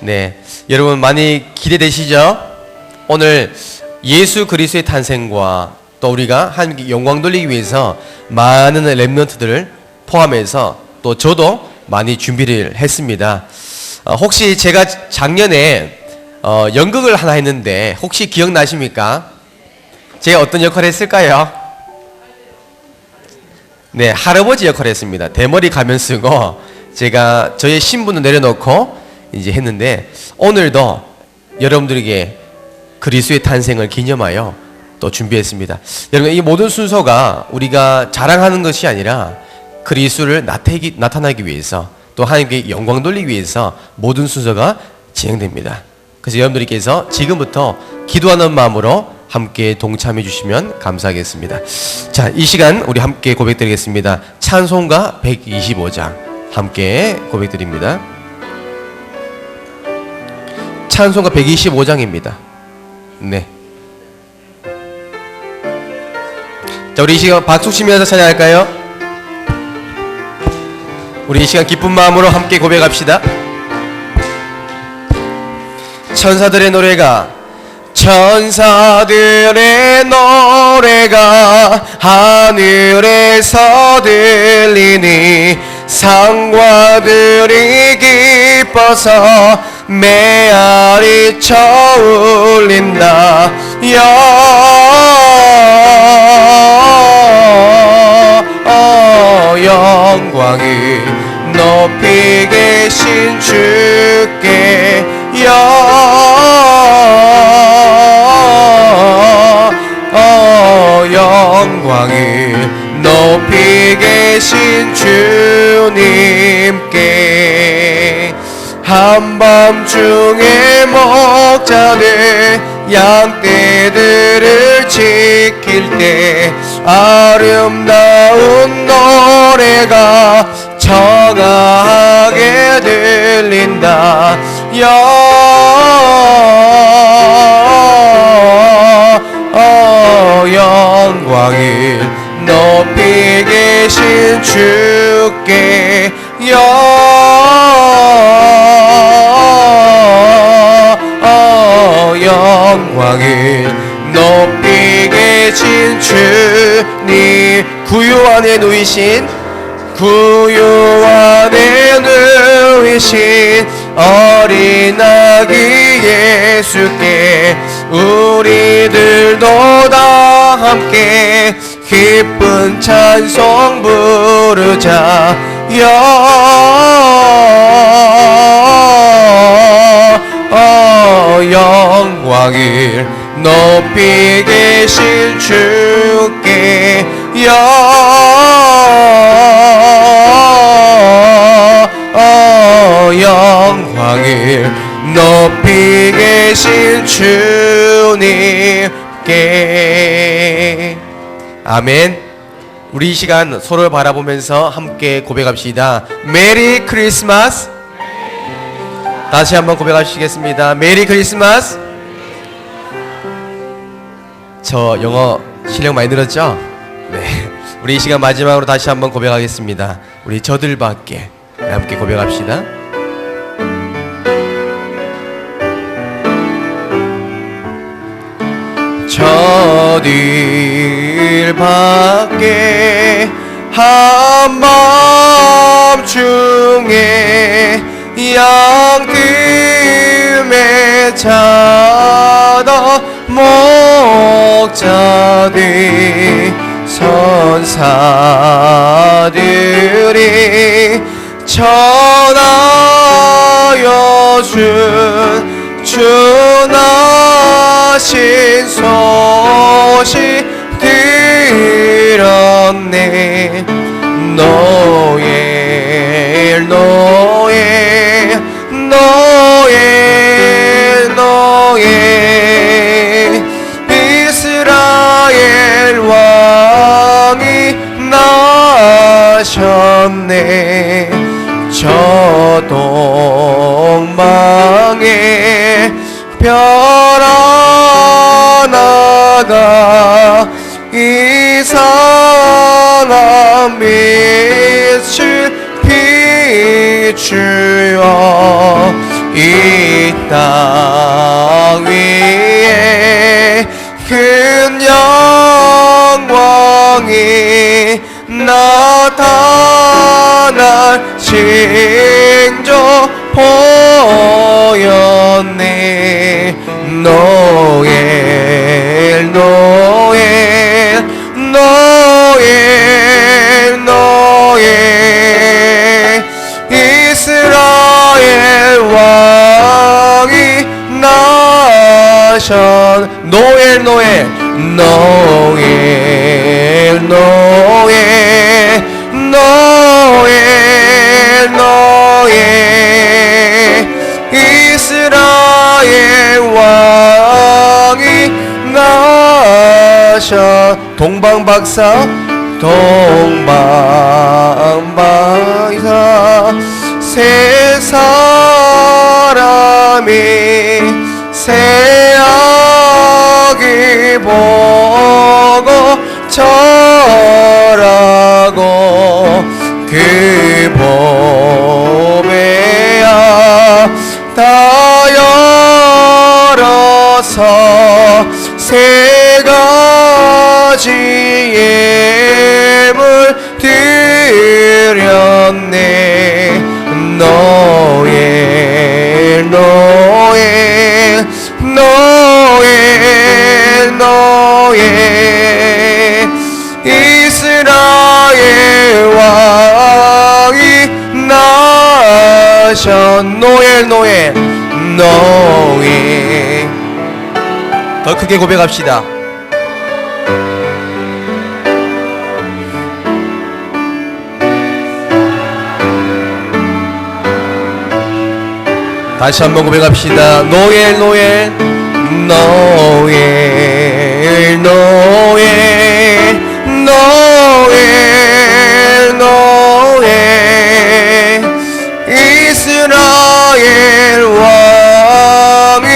네, 여러분 많이 기대되시죠? 오늘 예수 그리스도의 탄생과 또 우리가 하나님께 영광 돌리기 위해서 많은 렘넌트들을 포함해서 또 저도 많이 준비를 했습니다. 혹시 제가 작년에 연극을 하나 했는데 혹시 기억나십니까? 제가 어떤 역할을 했을까요? 네, 할아버지 역할을 했습니다. 대머리 가면 쓰고 제가 저의 신분을 내려놓고 이제 했는데, 오늘도 여러분들에게 그리스도의 탄생을 기념하여 또 준비했습니다. 여러분, 이 모든 순서가 우리가 자랑하는 것이 아니라 그리스도를 나타나기 위해서, 또 하나님께 영광 돌리기 위해서 모든 순서가 진행됩니다. 그래서 여러분들께서 지금부터 기도하는 마음으로 함께 동참해 주시면 감사하겠습니다. 자, 이 시간 우리 함께 고백드리겠습니다. 찬송가 125장 함께 고백드립니다. 찬송가 125장입니다. 네. 자, 우리 이 시간 박수 치면서 찬양할까요? 우리 이 시간 기쁜 마음으로 함께 고백합시다. 천사들의 노래가 하늘에서 들리니 상과들이 기뻐서 메아리 쳐울린다. 영광을 높이 계신 주께 영광을 높이 계신 주님께. 한밤중에 목자들 양떼들을 지킬 때 아름다운 노래가 청하게 들린다. 영광을 높이 계신 주께 영광을 높이 계신 주님. 구유 안에 누이신 어린 아기 예수께 우리들도 다 함께 기쁜 찬송 부르자. 영광을 높이 계신 주께 영광을 높이 계신 주님께. 아멘. 우리 이 시간 서로를 바라보면서 함께 고백합시다. 메리 크리스마스. 다시 한번 고백하시겠습니다. 메리 크리스마스. 저 영어 실력 많이 늘었죠? 네. 우리 이 시간 마지막으로 다시 한번 고백하겠습니다. 우리 저들밖에 함께 고백합시다. 저들밖에 한밤중에 양틈에 자다 목자들 선사들이 전하여 준 주나신 소식 들었네. 노예 이스라엘 왕이 나셨네. 저 동방에 별 하나가 이상한 빛을 비추어 이 땅 위에 큰 영광이 나타날 징조 보였네. 노엘 노엘 노엘 노엘 이스라엘 왕이 나셔. 노엘 노엘 노엘 노엘 노엘 노엘 이스라엘 왕이 나셔. 동방박사 동방박사 세 사람이 새 아기 보고 절하고 그 보배야 다 열어서 세 가지 예물 드렸네. 노엘 노엘 노엘 노엘 이스라엘 왕이 나셔. 노엘 노엘 노엘. 더 크게 고백합시다. 다시 한번 고백합시다. 노엘 노엘 노엘 노엘 노엘 노엘 이스라엘 왕이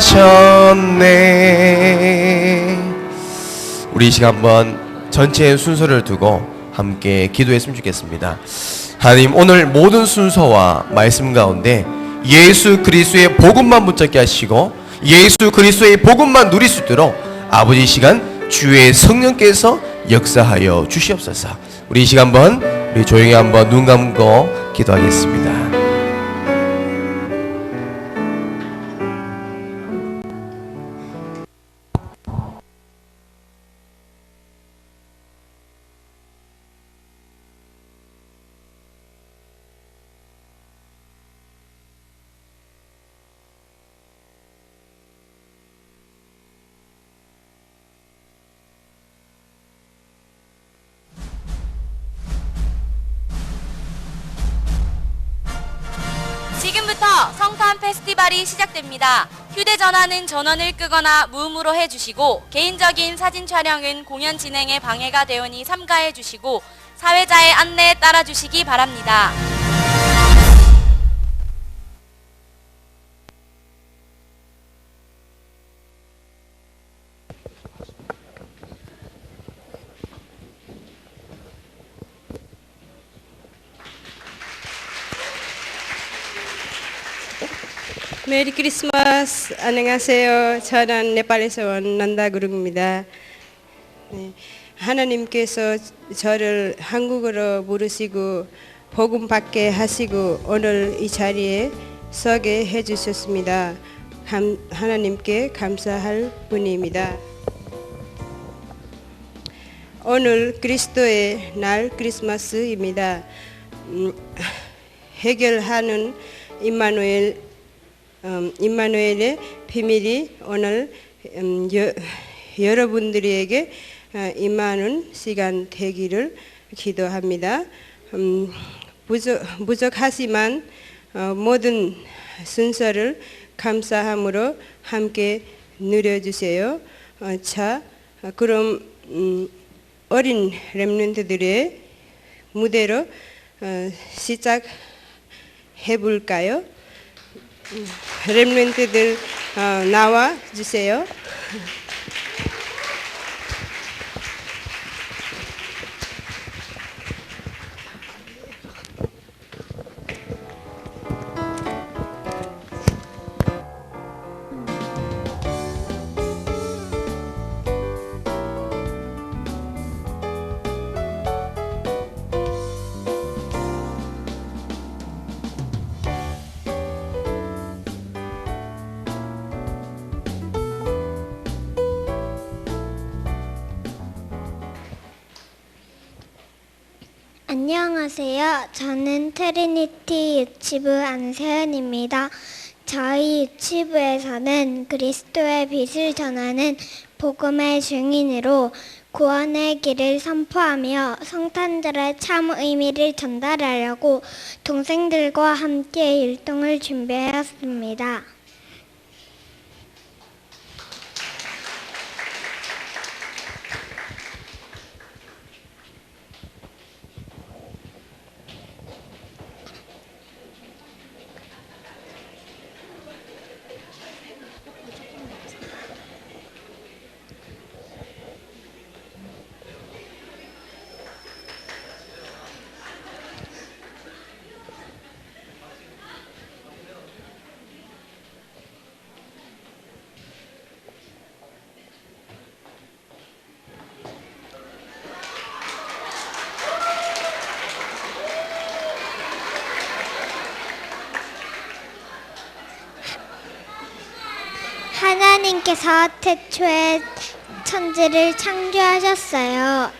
나셨네. 우리 이 시간 한번 전체 순서를 두고 함께 기도했으면 좋겠습니다. 하나님, 오늘 모든 순서와 말씀 가운데 예수 그리스도의 복음만 붙잡게 하시고 예수 그리스도의 복음만 누릴 수 있도록 아버지, 이 시간 주의 성령께서 역사하여 주시옵소서. 우리 이 시간 한번 우리 조용히 한번 눈 감고 기도하겠습니다. 지금부터 성탄 페스티벌이 시작됩니다. 휴대전화는 전원을 끄거나 무음으로 해주시고 개인적인 사진 촬영은 공연 진행에 방해가 되오니 삼가해주시고 사회자의 안내에 따라주시기 바랍니다. 메리 크리스마스. 안녕하세요. 저는 네팔에서 온 난다그룹입니다. 네, 하나님께서 저를 한국으로 부르시고 복음 받게 하시고 오늘 이 자리에 서게 해주셨습니다. 하나님께 감사할 뿐입니다. 오늘 그리스도의 날 크리스마스입니다. 해결하는 임마누엘의 비밀이 오늘 여러분들에게 임하는 시간 되기를 기도합니다. 부족하지만 모든 순서를 감사함으로 함께 누려주세요. 자, 그럼 어린 렘넌트들의 무대로 시작해볼까요? 렘넌트들 나와 주세요. 안녕하세요. 저는 트리니티 유치부 안세은입니다. 저희 유치부에서는 그리스도의 빛을 전하는 복음의 증인으로 구원의 길을 선포하며 성탄절의 참 의미를 전달하려고 동생들과 함께 율동을 준비하였습니다. 하나님께서 태초에 천지를 창조하셨어요.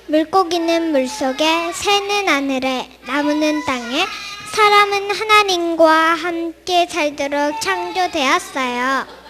물고기는 물속에, 새는 하늘에, 나무는 땅에, 사람은 하나님과 함께 살도록 창조되었어요.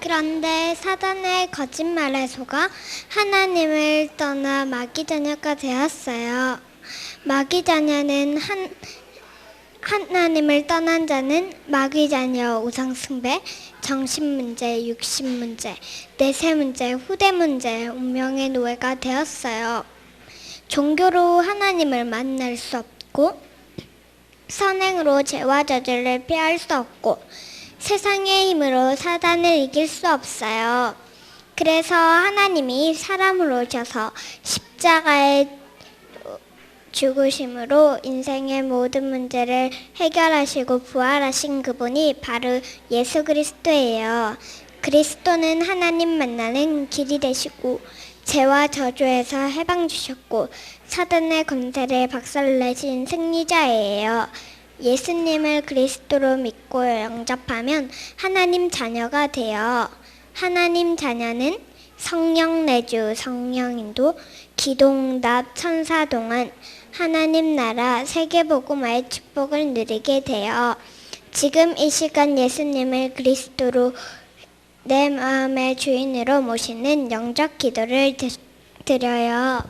그런데 사단의 거짓말에 속아 하나님을 떠나 마귀 자녀가 되었어요. 마귀 자녀는 하나님을 떠난 자는 마귀 자녀 우상 숭배, 정신 문제, 육신 문제, 내세 문제, 후대 문제, 운명의 노예가 되었어요. 종교로 하나님을 만날 수 없고 선행으로 죄와 저주를 피할 수 없고 세상의 힘으로 사단을 이길 수 없어요. 그래서 하나님이 사람으로 오셔서 십자가에 죽으심으로 인생의 모든 문제를 해결하시고 부활하신 그분이 바로 예수 그리스도예요. 그리스도는 하나님 만나는 길이 되시고 죄와 저주에서 해방 주셨고 사단의 권세를 박살내신 승리자예요. 예수님을 그리스도로 믿고 영접하면 하나님 자녀가 되어 하나님 자녀는 성령 내주, 성령인도, 기도응답, 천사동안 하나님 나라 세계복음화의 축복을 누리게 되어 지금 이 시간 예수님을 그리스도로 내 마음의 주인으로 모시는 영접 기도를 드려요.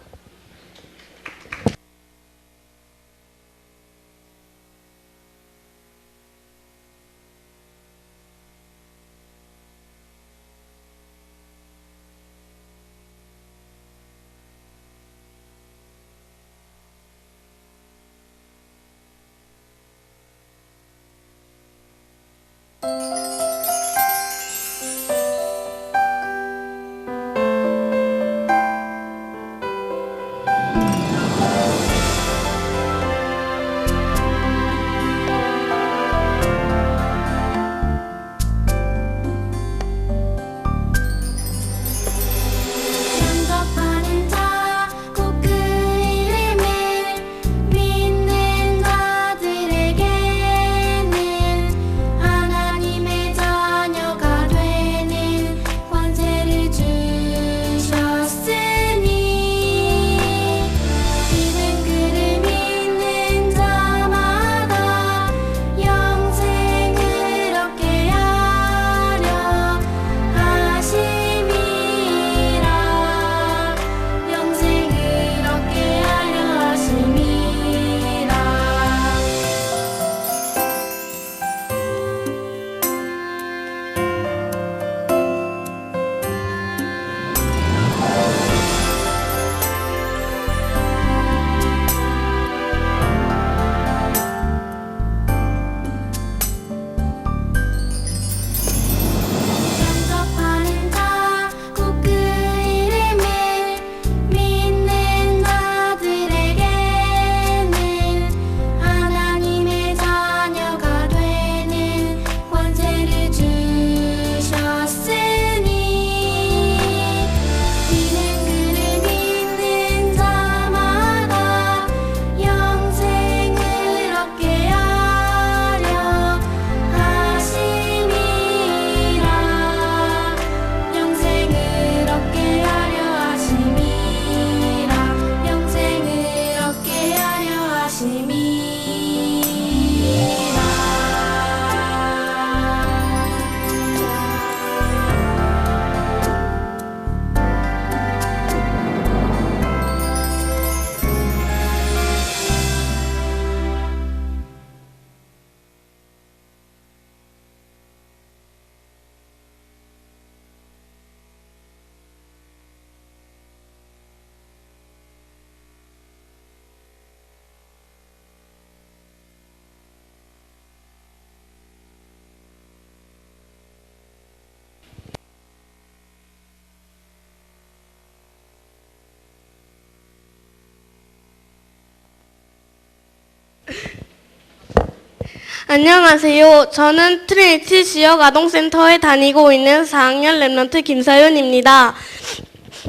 안녕하세요. 저는 트리니티 지역아동센터에 다니고 있는 4학년 랩런트 김사윤입니다.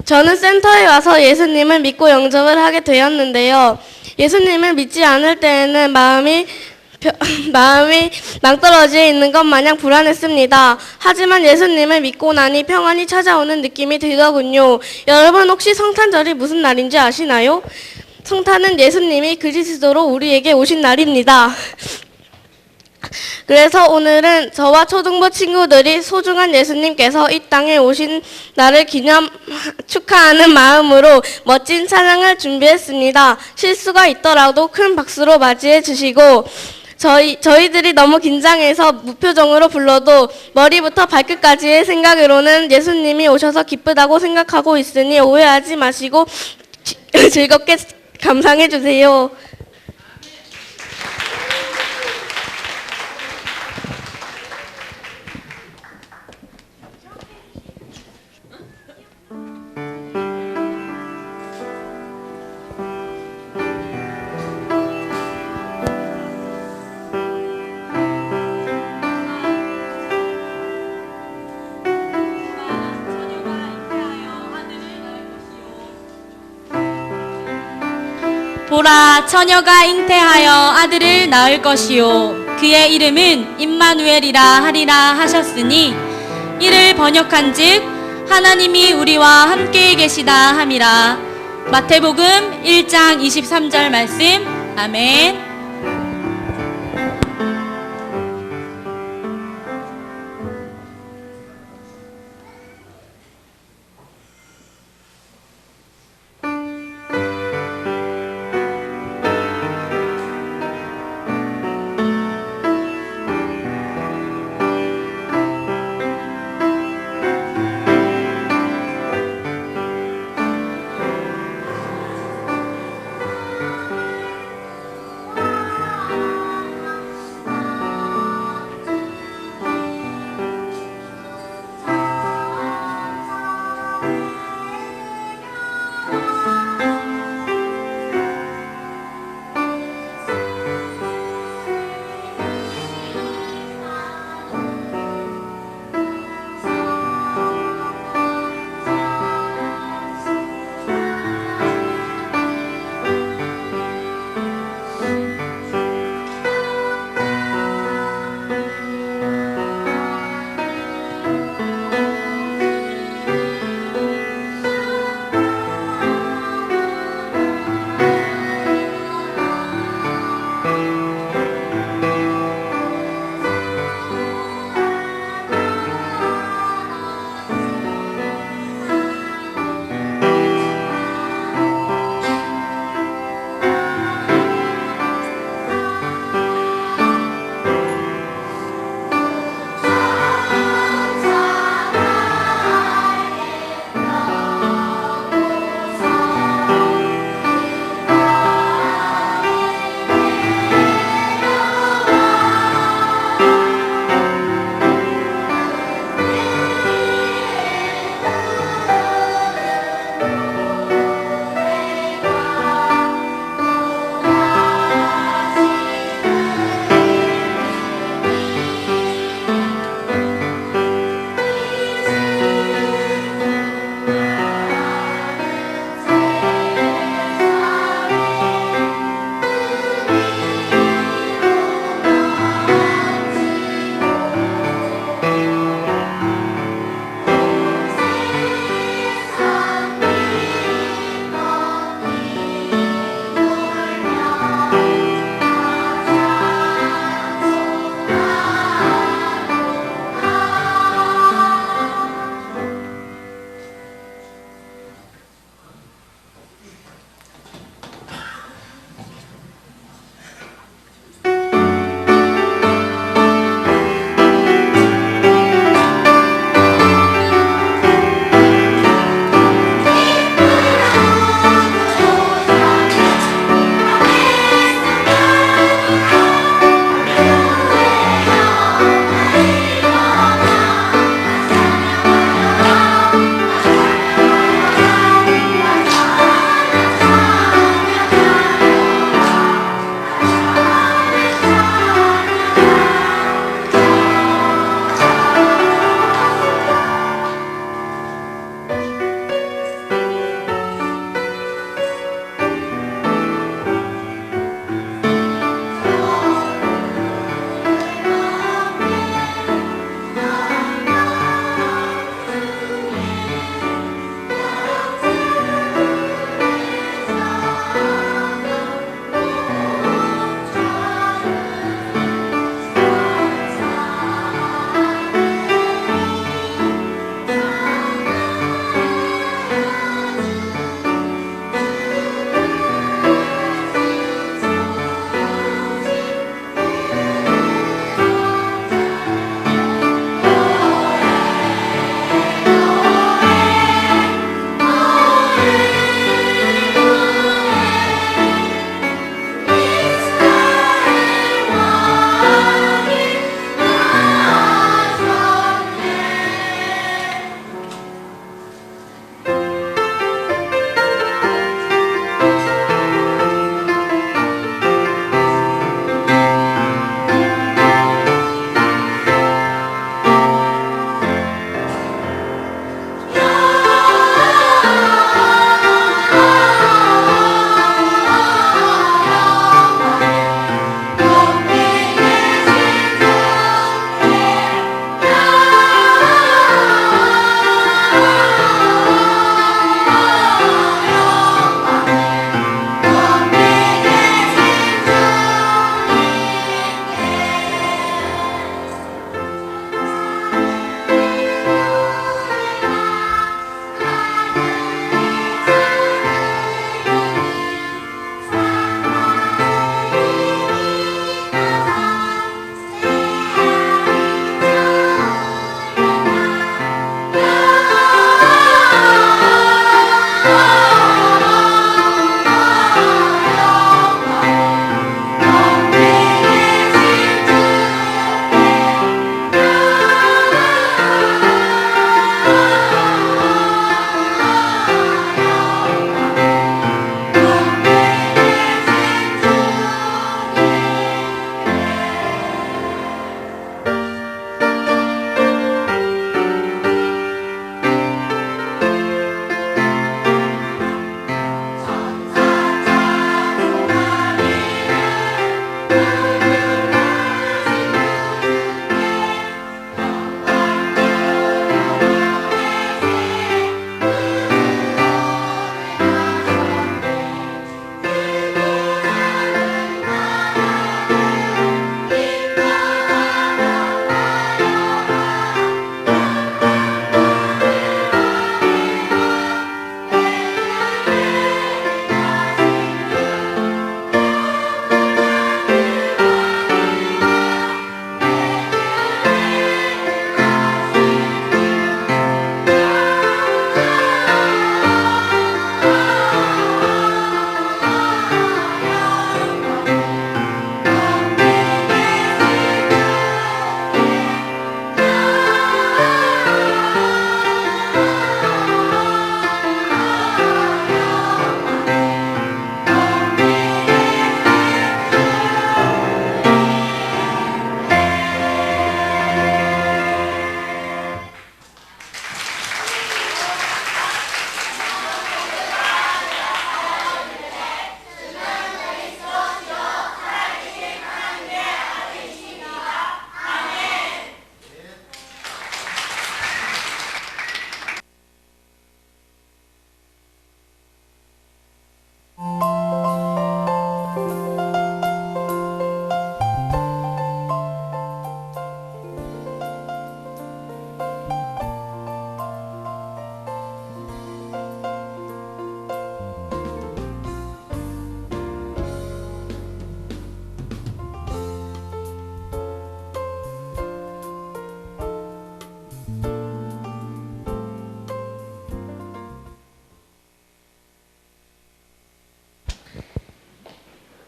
저는 센터에 와서 예수님을 믿고 영접을 하게 되었는데요. 예수님을 믿지 않을 때에는 마음이 낭떠러지에 있는 것 마냥 불안했습니다. 하지만 예수님을 믿고 나니 평안이 찾아오는 느낌이 들더군요. 여러분 혹시 성탄절이 무슨 날인지 아시나요? 성탄은 예수님이 그리스도로 우리에게 오신 날입니다. 그래서 오늘은 저와 초등부 친구들이 소중한 예수님께서 이 땅에 오신 날을 축하하는 마음으로 멋진 찬양을 준비했습니다. 실수가 있더라도 큰 박수로 맞이해 주시고 저희들이 너무 긴장해서 무표정으로 불러도 머리부터 발끝까지의 생각으로는 예수님이 오셔서 기쁘다고 생각하고 있으니 오해하지 마시고 즐겁게 감상해 주세요. 보라, 처녀가 잉태하여 아들을 낳을 것이요 그의 이름은 임마누엘이라 하리라 하셨으니 이를 번역한즉 하나님이 우리와 함께 계시다 함이라. 마태복음 1장 23절 말씀. 아멘.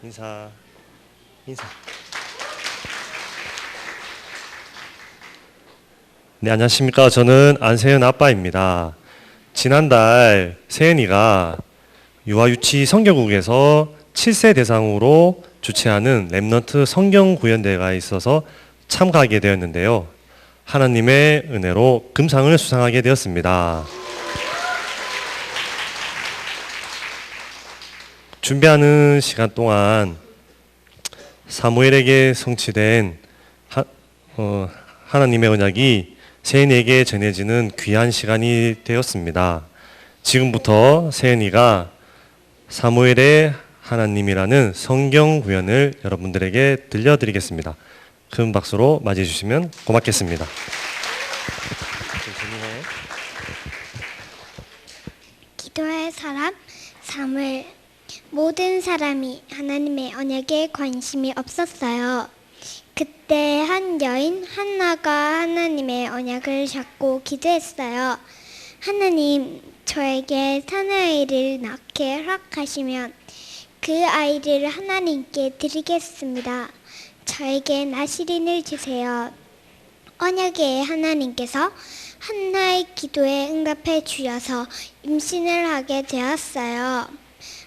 인사. 네, 안녕하십니까. 저는 안세현 아빠입니다. 지난달 세연이가 유아유치 성경국에서 7세 대상으로 주최하는 랩넌트 성경 구연대회가 있어서 참가하게 되었는데요. 하나님의 은혜로 금상을 수상하게 되었습니다. 준비하는 시간 동안 사무엘에게 성취된 하나님의 언약이 세연이에게 전해지는 귀한 시간이 되었습니다. 지금부터 세연이가 사무엘의 하나님이라는 성경 구연을 여러분들에게 들려드리겠습니다. 큰 박수로 맞이해 주시면 고맙겠습니다. 기도의 사람 사무엘. 모든 사람이 하나님의 언약에 관심이 없었어요. 그때 한 여인 한나가 하나님의 언약을 잡고 기도했어요. 하나님, 저에게 사내아이를 낳게 허락하시면 그 아이를 하나님께 드리겠습니다. 저에게 나시린을 주세요. 언약의 하나님께서 한나의 기도에 응답해 주셔서 임신을 하게 되었어요.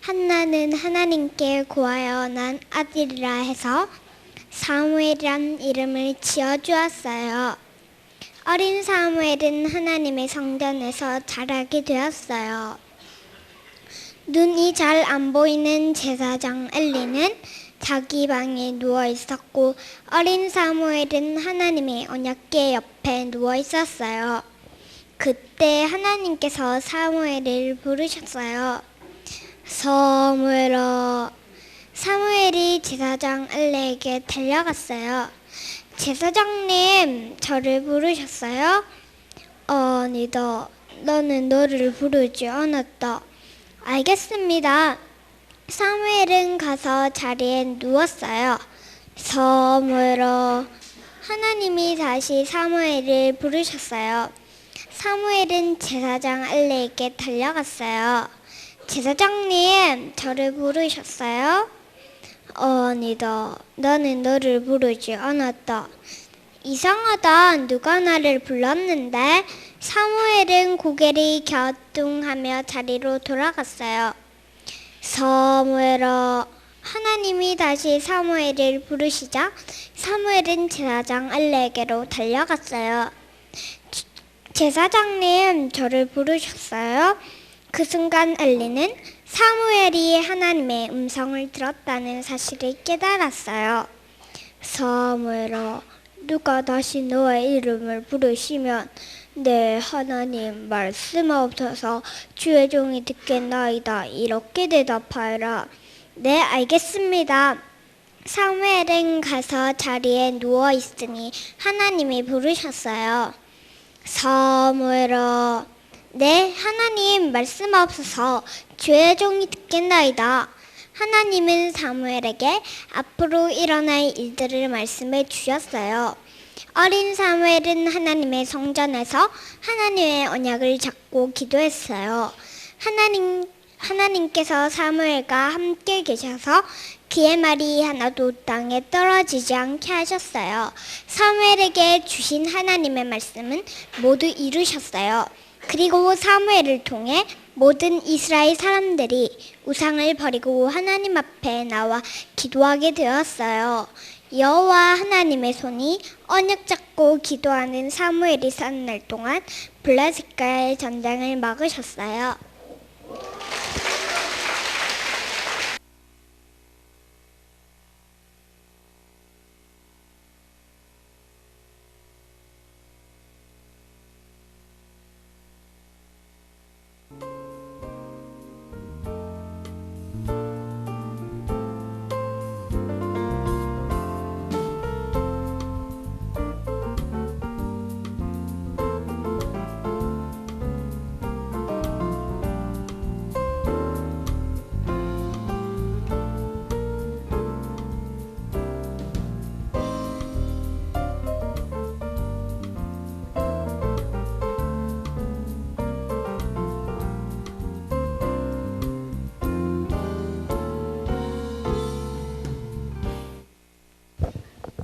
한나는 하나님께 구하여 난 아들이라 해서 사무엘이란 이름을 지어주었어요. 어린 사무엘은 하나님의 성전에서 자라게 되었어요. 눈이 잘 안 보이는 제사장 엘리는 자기 방에 누워 있었고 어린 사무엘은 하나님의 언약궤 옆에 누워 있었어요. 그때 하나님께서 사무엘을 부르셨어요. 사무엘아. 사무엘이 제사장 엘리에게 달려갔어요. 제사장님, 저를 부르셨어요? 아니다. 나는 너를 부르지 않았다. 알겠습니다. 사무엘은 가서 자리에 누웠어요. 사무엘아. 하나님이 다시 사무엘을 부르셨어요. 사무엘은 제사장 엘리에게 달려갔어요. 제사장님, 저를 부르셨어요? 아니다. 나는 너를 부르지 않았다. 이상하다. 누가 나를 불렀는데? 사무엘은 고개를 갸우뚱하며 자리로 돌아갔어요. 사무엘아. 하나님이 다시 사무엘을 부르시자 사무엘은 제사장 엘리에게로 달려갔어요. 제사장님, 저를 부르셨어요? 그 순간 엘리는 사무엘이 하나님의 음성을 들었다는 사실을 깨달았어요. 사무엘아, 누가 다시 너의 이름을 부르시면 네, 하나님, 말씀하옵소서. 주의 종이 듣겠나이다. 이렇게 대답하여라. 네, 알겠습니다. 사무엘은 가서 자리에 누워 있으니 하나님이 부르셨어요. 사무엘아. 네, 하나님, 말씀하옵소서. 주의 종이 듣겠나이다. 하나님은 사무엘에게 앞으로 일어날 일들을 말씀해 주셨어요. 어린 사무엘은 하나님의 성전에서 하나님의 언약을 잡고 기도했어요. 하나님께서 사무엘과 함께 계셔서 그의 말이 하나도 땅에 떨어지지 않게 하셨어요. 사무엘에게 주신 하나님의 말씀은 모두 이루셨어요. 그리고 사무엘을 통해 모든 이스라엘 사람들이 우상을 버리고 하나님 앞에 나와 기도하게 되었어요. 여호와 하나님의 손이 언약 잡고 기도하는 사무엘이 사는 날 동안 블레셋과의 전쟁을 막으셨어요.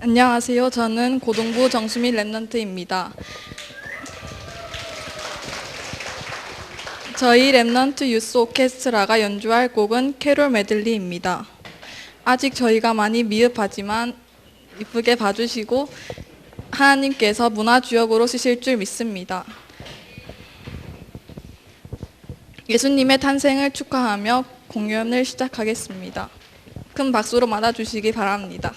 안녕하세요. 저는 고등부 정수미 랩넌트입니다. 저희 랩넌트 유스 오케스트라가 연주할 곡은 캐롤 메들리입니다. 아직 저희가 많이 미흡하지만 이쁘게 봐주시고 하나님께서 문화주역으로 쓰실 줄 믿습니다. 예수님의 탄생을 축하하며 공연을 시작하겠습니다. 큰 박수로 맞아주시기 바랍니다.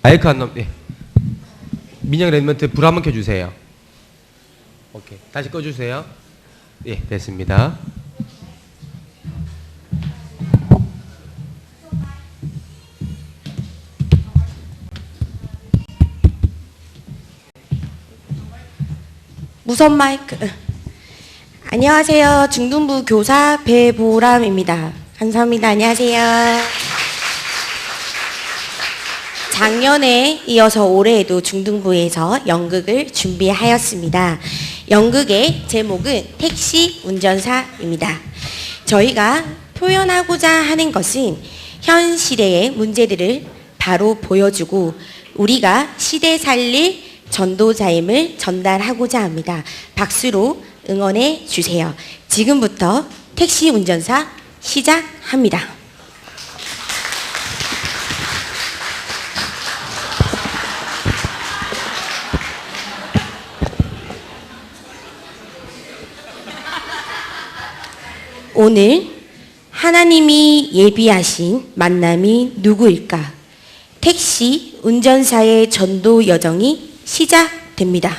마이크 안 넘. 예. 민영 레드먼트 불 한번 켜주세요. 오케이. 다시 꺼주세요. 예, 됐습니다. 무선 마이크. 안녕하세요. 중등부 교사 배보람입니다. 감사합니다. 안녕하세요. 작년에 이어서 올해에도 중등부에서 연극을 준비하였습니다. 연극의 제목은 택시 운전사입니다. 저희가 표현하고자 하는 것은 현 시대의 문제들을 바로 보여주고 우리가 시대 살릴 전도자임을 전달하고자 합니다. 박수로 응원해 주세요. 지금부터 택시 운전사 시작합니다. 오늘 하나님이 예비하신 만남이 누구일까? 택시 운전사의 전도 여정이 시작됩니다.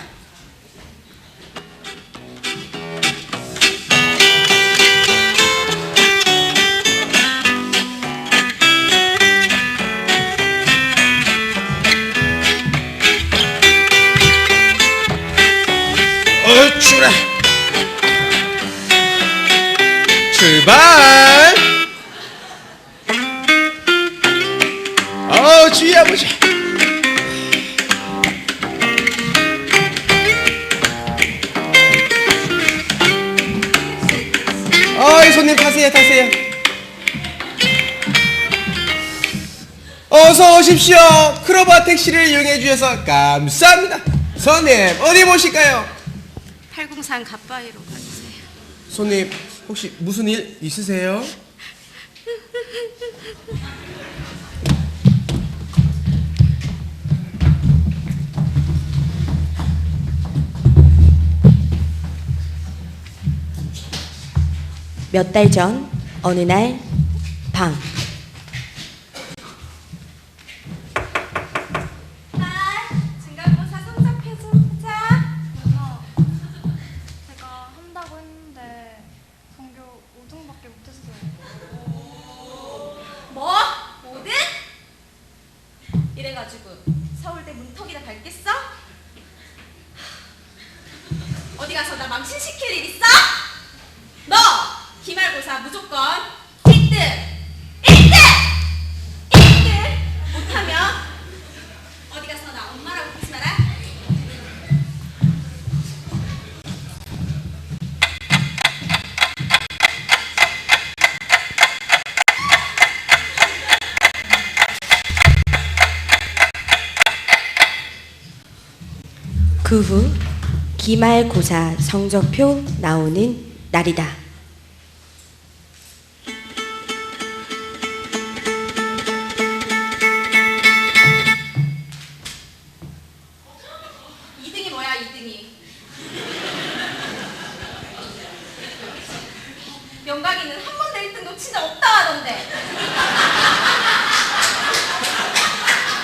출발! 출발! 주의해보자. 손님 타세요, 타세요. 어서 오십시오. 크로바 택시를 이용해 주셔서 감사합니다. 손님, 어디 모실까요? 803 갓바위로 가주세요. 손님, 혹시 무슨 일 있으세요? 몇 달 전 어느 날 밤 중간고사 성적해주자. 제가 한다고 했는데 전교 5등밖에 못했어요. 뭐? 5등? 이래가지고 서울대 문턱이나 밟겠어? 어디 가서 나 망신시킬 일 있어? 너 기말고사 무조건 1등! 1등! 1등! 못하면 어디 가서 나 엄마라고 부르지 마라. 그 후 기말고사 성적표 나오는 날이다. 이등이 뭐야, 2등이? 명각이는 한 번도 1등 놓친 적 없다 하던데.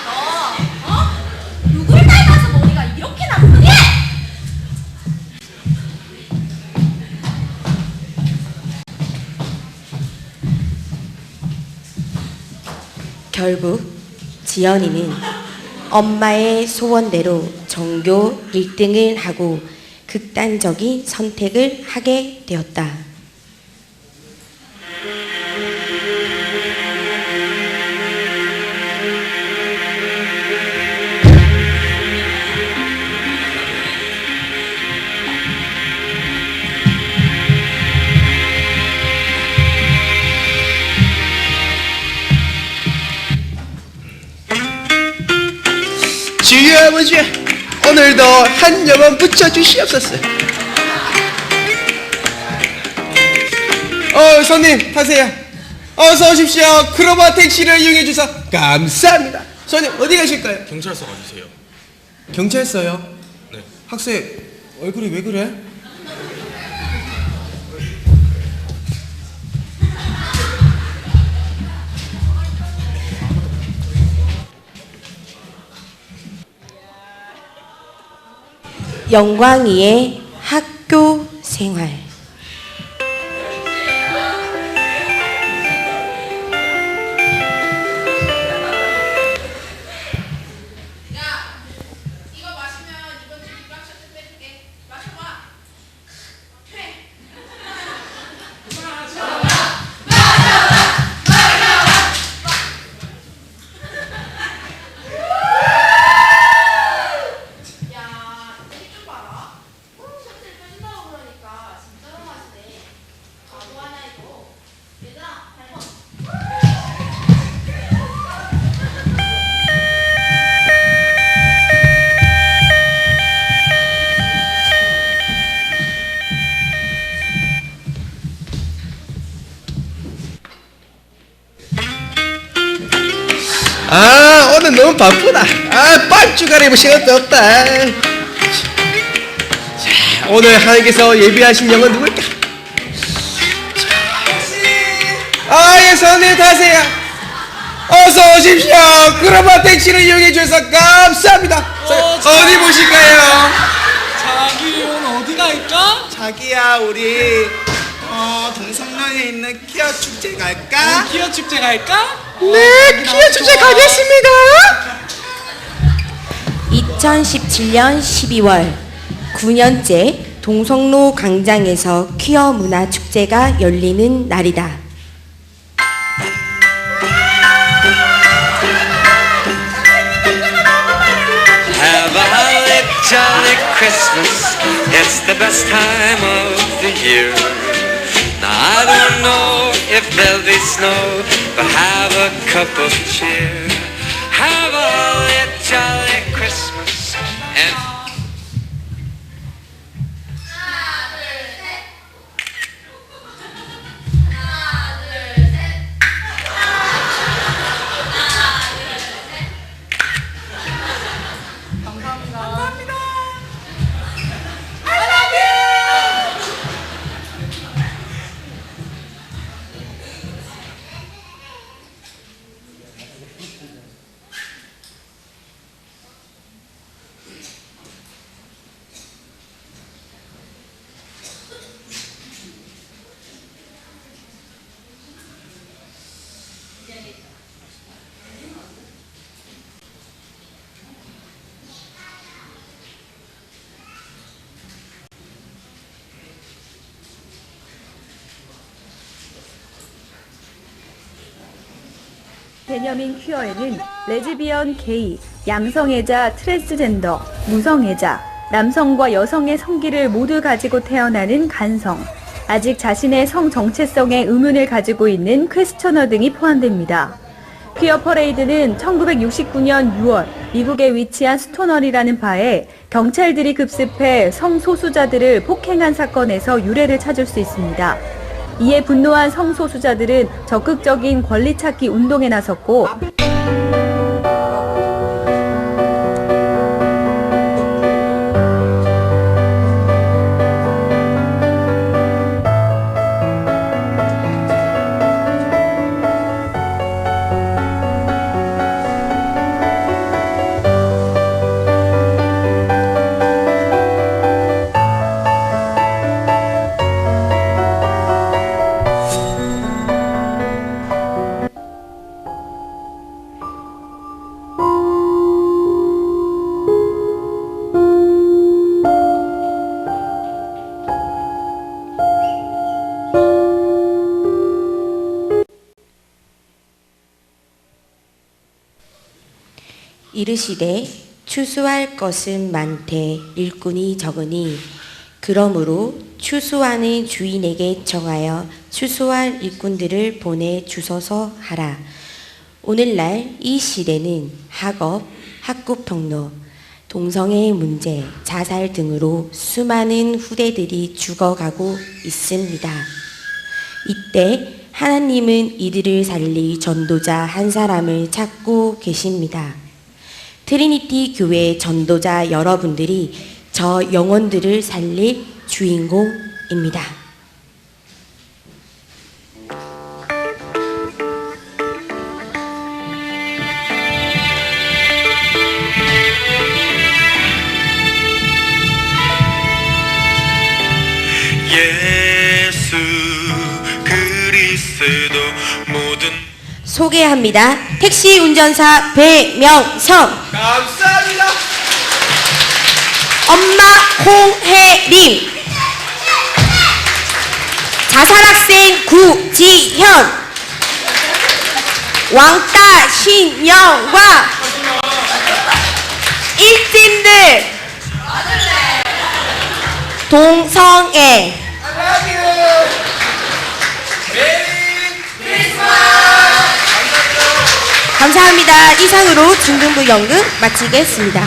너, 누굴 닮아서 머리가 이렇게나 크게? 결국 지연이는 엄마의 소원대로 전교 1등을 하고 극단적인 선택을 하게 되었다. 주여 아버지, 오늘도 한 점만 붙여주시옵소서. 손님 타세요. 어서 오십시오. 크로바 택시를 이용해 주셔서 감사합니다. 손님 어디 가실까요? 경찰서 가주세요. 경찰서요? 네. 학생 얼굴이 왜 그래? 영광이의 학교 생활. 아, 오늘 너무 바쁘다. 아, 빤쭈가리 뭐 시간도 없다. 자, 오늘 하나님께서 예비하신 영은 누굴까? 아, 예, 손님 타세요. 어서 오십시오. 그로마 택시를 이용해 주셔서 감사합니다. 어디 보실까요? 자기 오늘 어디 갈까? 자기야, 우리 동성로에 있는 키어 축제 갈까? 키어 축제 갈까? 네, 키어 축제 가겠습니다. 2017년 12월 9년째 동성로 광장에서 퀴어 문화 축제가 열리는 날이다. Have a holly jolly Christmas. It's the best time of the year. Now I don't know if there'll be snow, but have a cup of cheer. Have a holly jolly Christmas. And 개념인 퀴어에는 레즈비언, 게이, 양성애자, 트랜스젠더, 무성애자, 남성과 여성의 성기를 모두 가지고 태어나는 간성, 아직 자신의 성 정체성에 의문을 가지고 있는 퀘스처너 등이 포함됩니다. 퀴어 퍼레이드는 1969년 6월 미국에 위치한 스토널이라는 바에 경찰들이 급습해 성소수자들을 폭행한 사건에서 유래를 찾을 수 있습니다. 이에 분노한 성소수자들은 적극적인 권리 찾기 운동에 나섰고 이르시되 추수할 것은 많되 일꾼이 적으니 그러므로 추수하는 주인에게 청하여 추수할 일꾼들을 보내 주소서 하라. 오늘날 이 시대는 학업, 학구평로, 동성애 문제, 자살 등으로 수많은 후대들이 죽어가고 있습니다. 이때 하나님은 이들을 살릴 전도자 한 사람을 찾고 계십니다. 트리니티 교회 전도자 여러분들이 저 영혼들을 살릴 주인공입니다. 예수 그리스도 모든 소개합니다. 택시 운전사 배명성, 감사합니다. 엄마 홍혜림, 자살학생 구지현, 왕따 신영화, 일진들 동성애. 감사합니다. 이상으로 중등부 연극 마치겠습니다.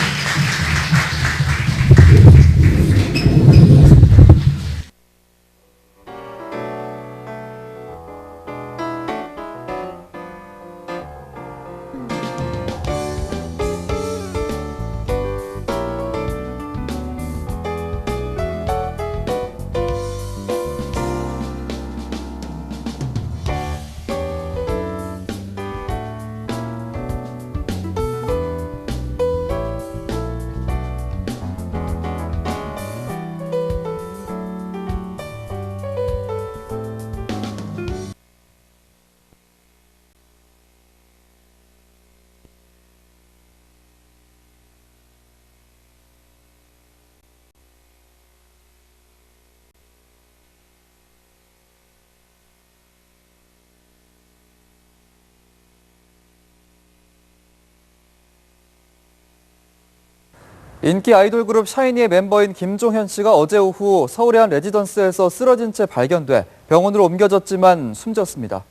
인기 아이돌 그룹 샤이니의 멤버인 김종현 씨가 어제 오후 서울의 한 레지던스에서 쓰러진 채 발견돼 병원으로 옮겨졌지만 숨졌습니다.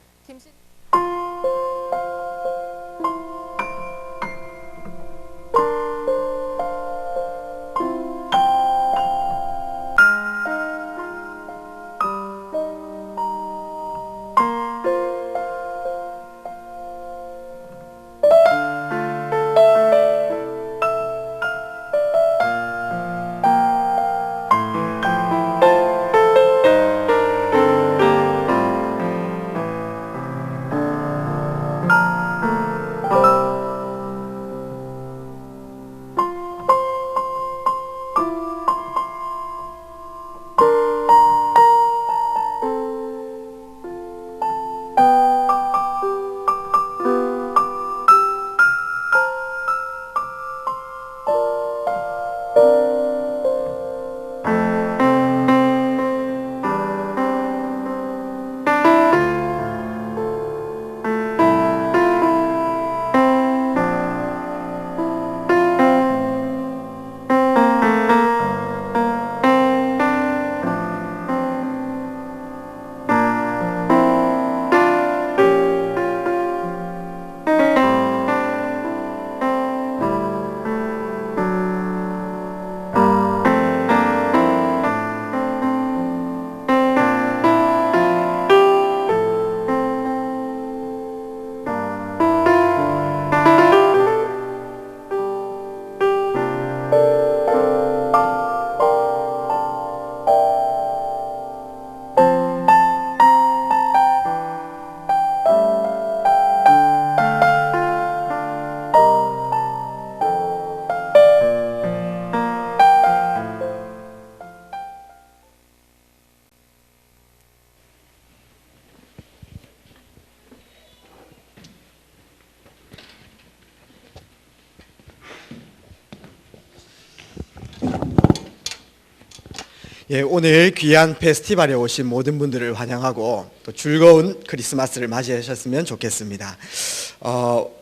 예, 오늘 귀한 페스티벌에 오신 모든 분들을 환영하고 또 즐거운 크리스마스를 맞이하셨으면 좋겠습니다.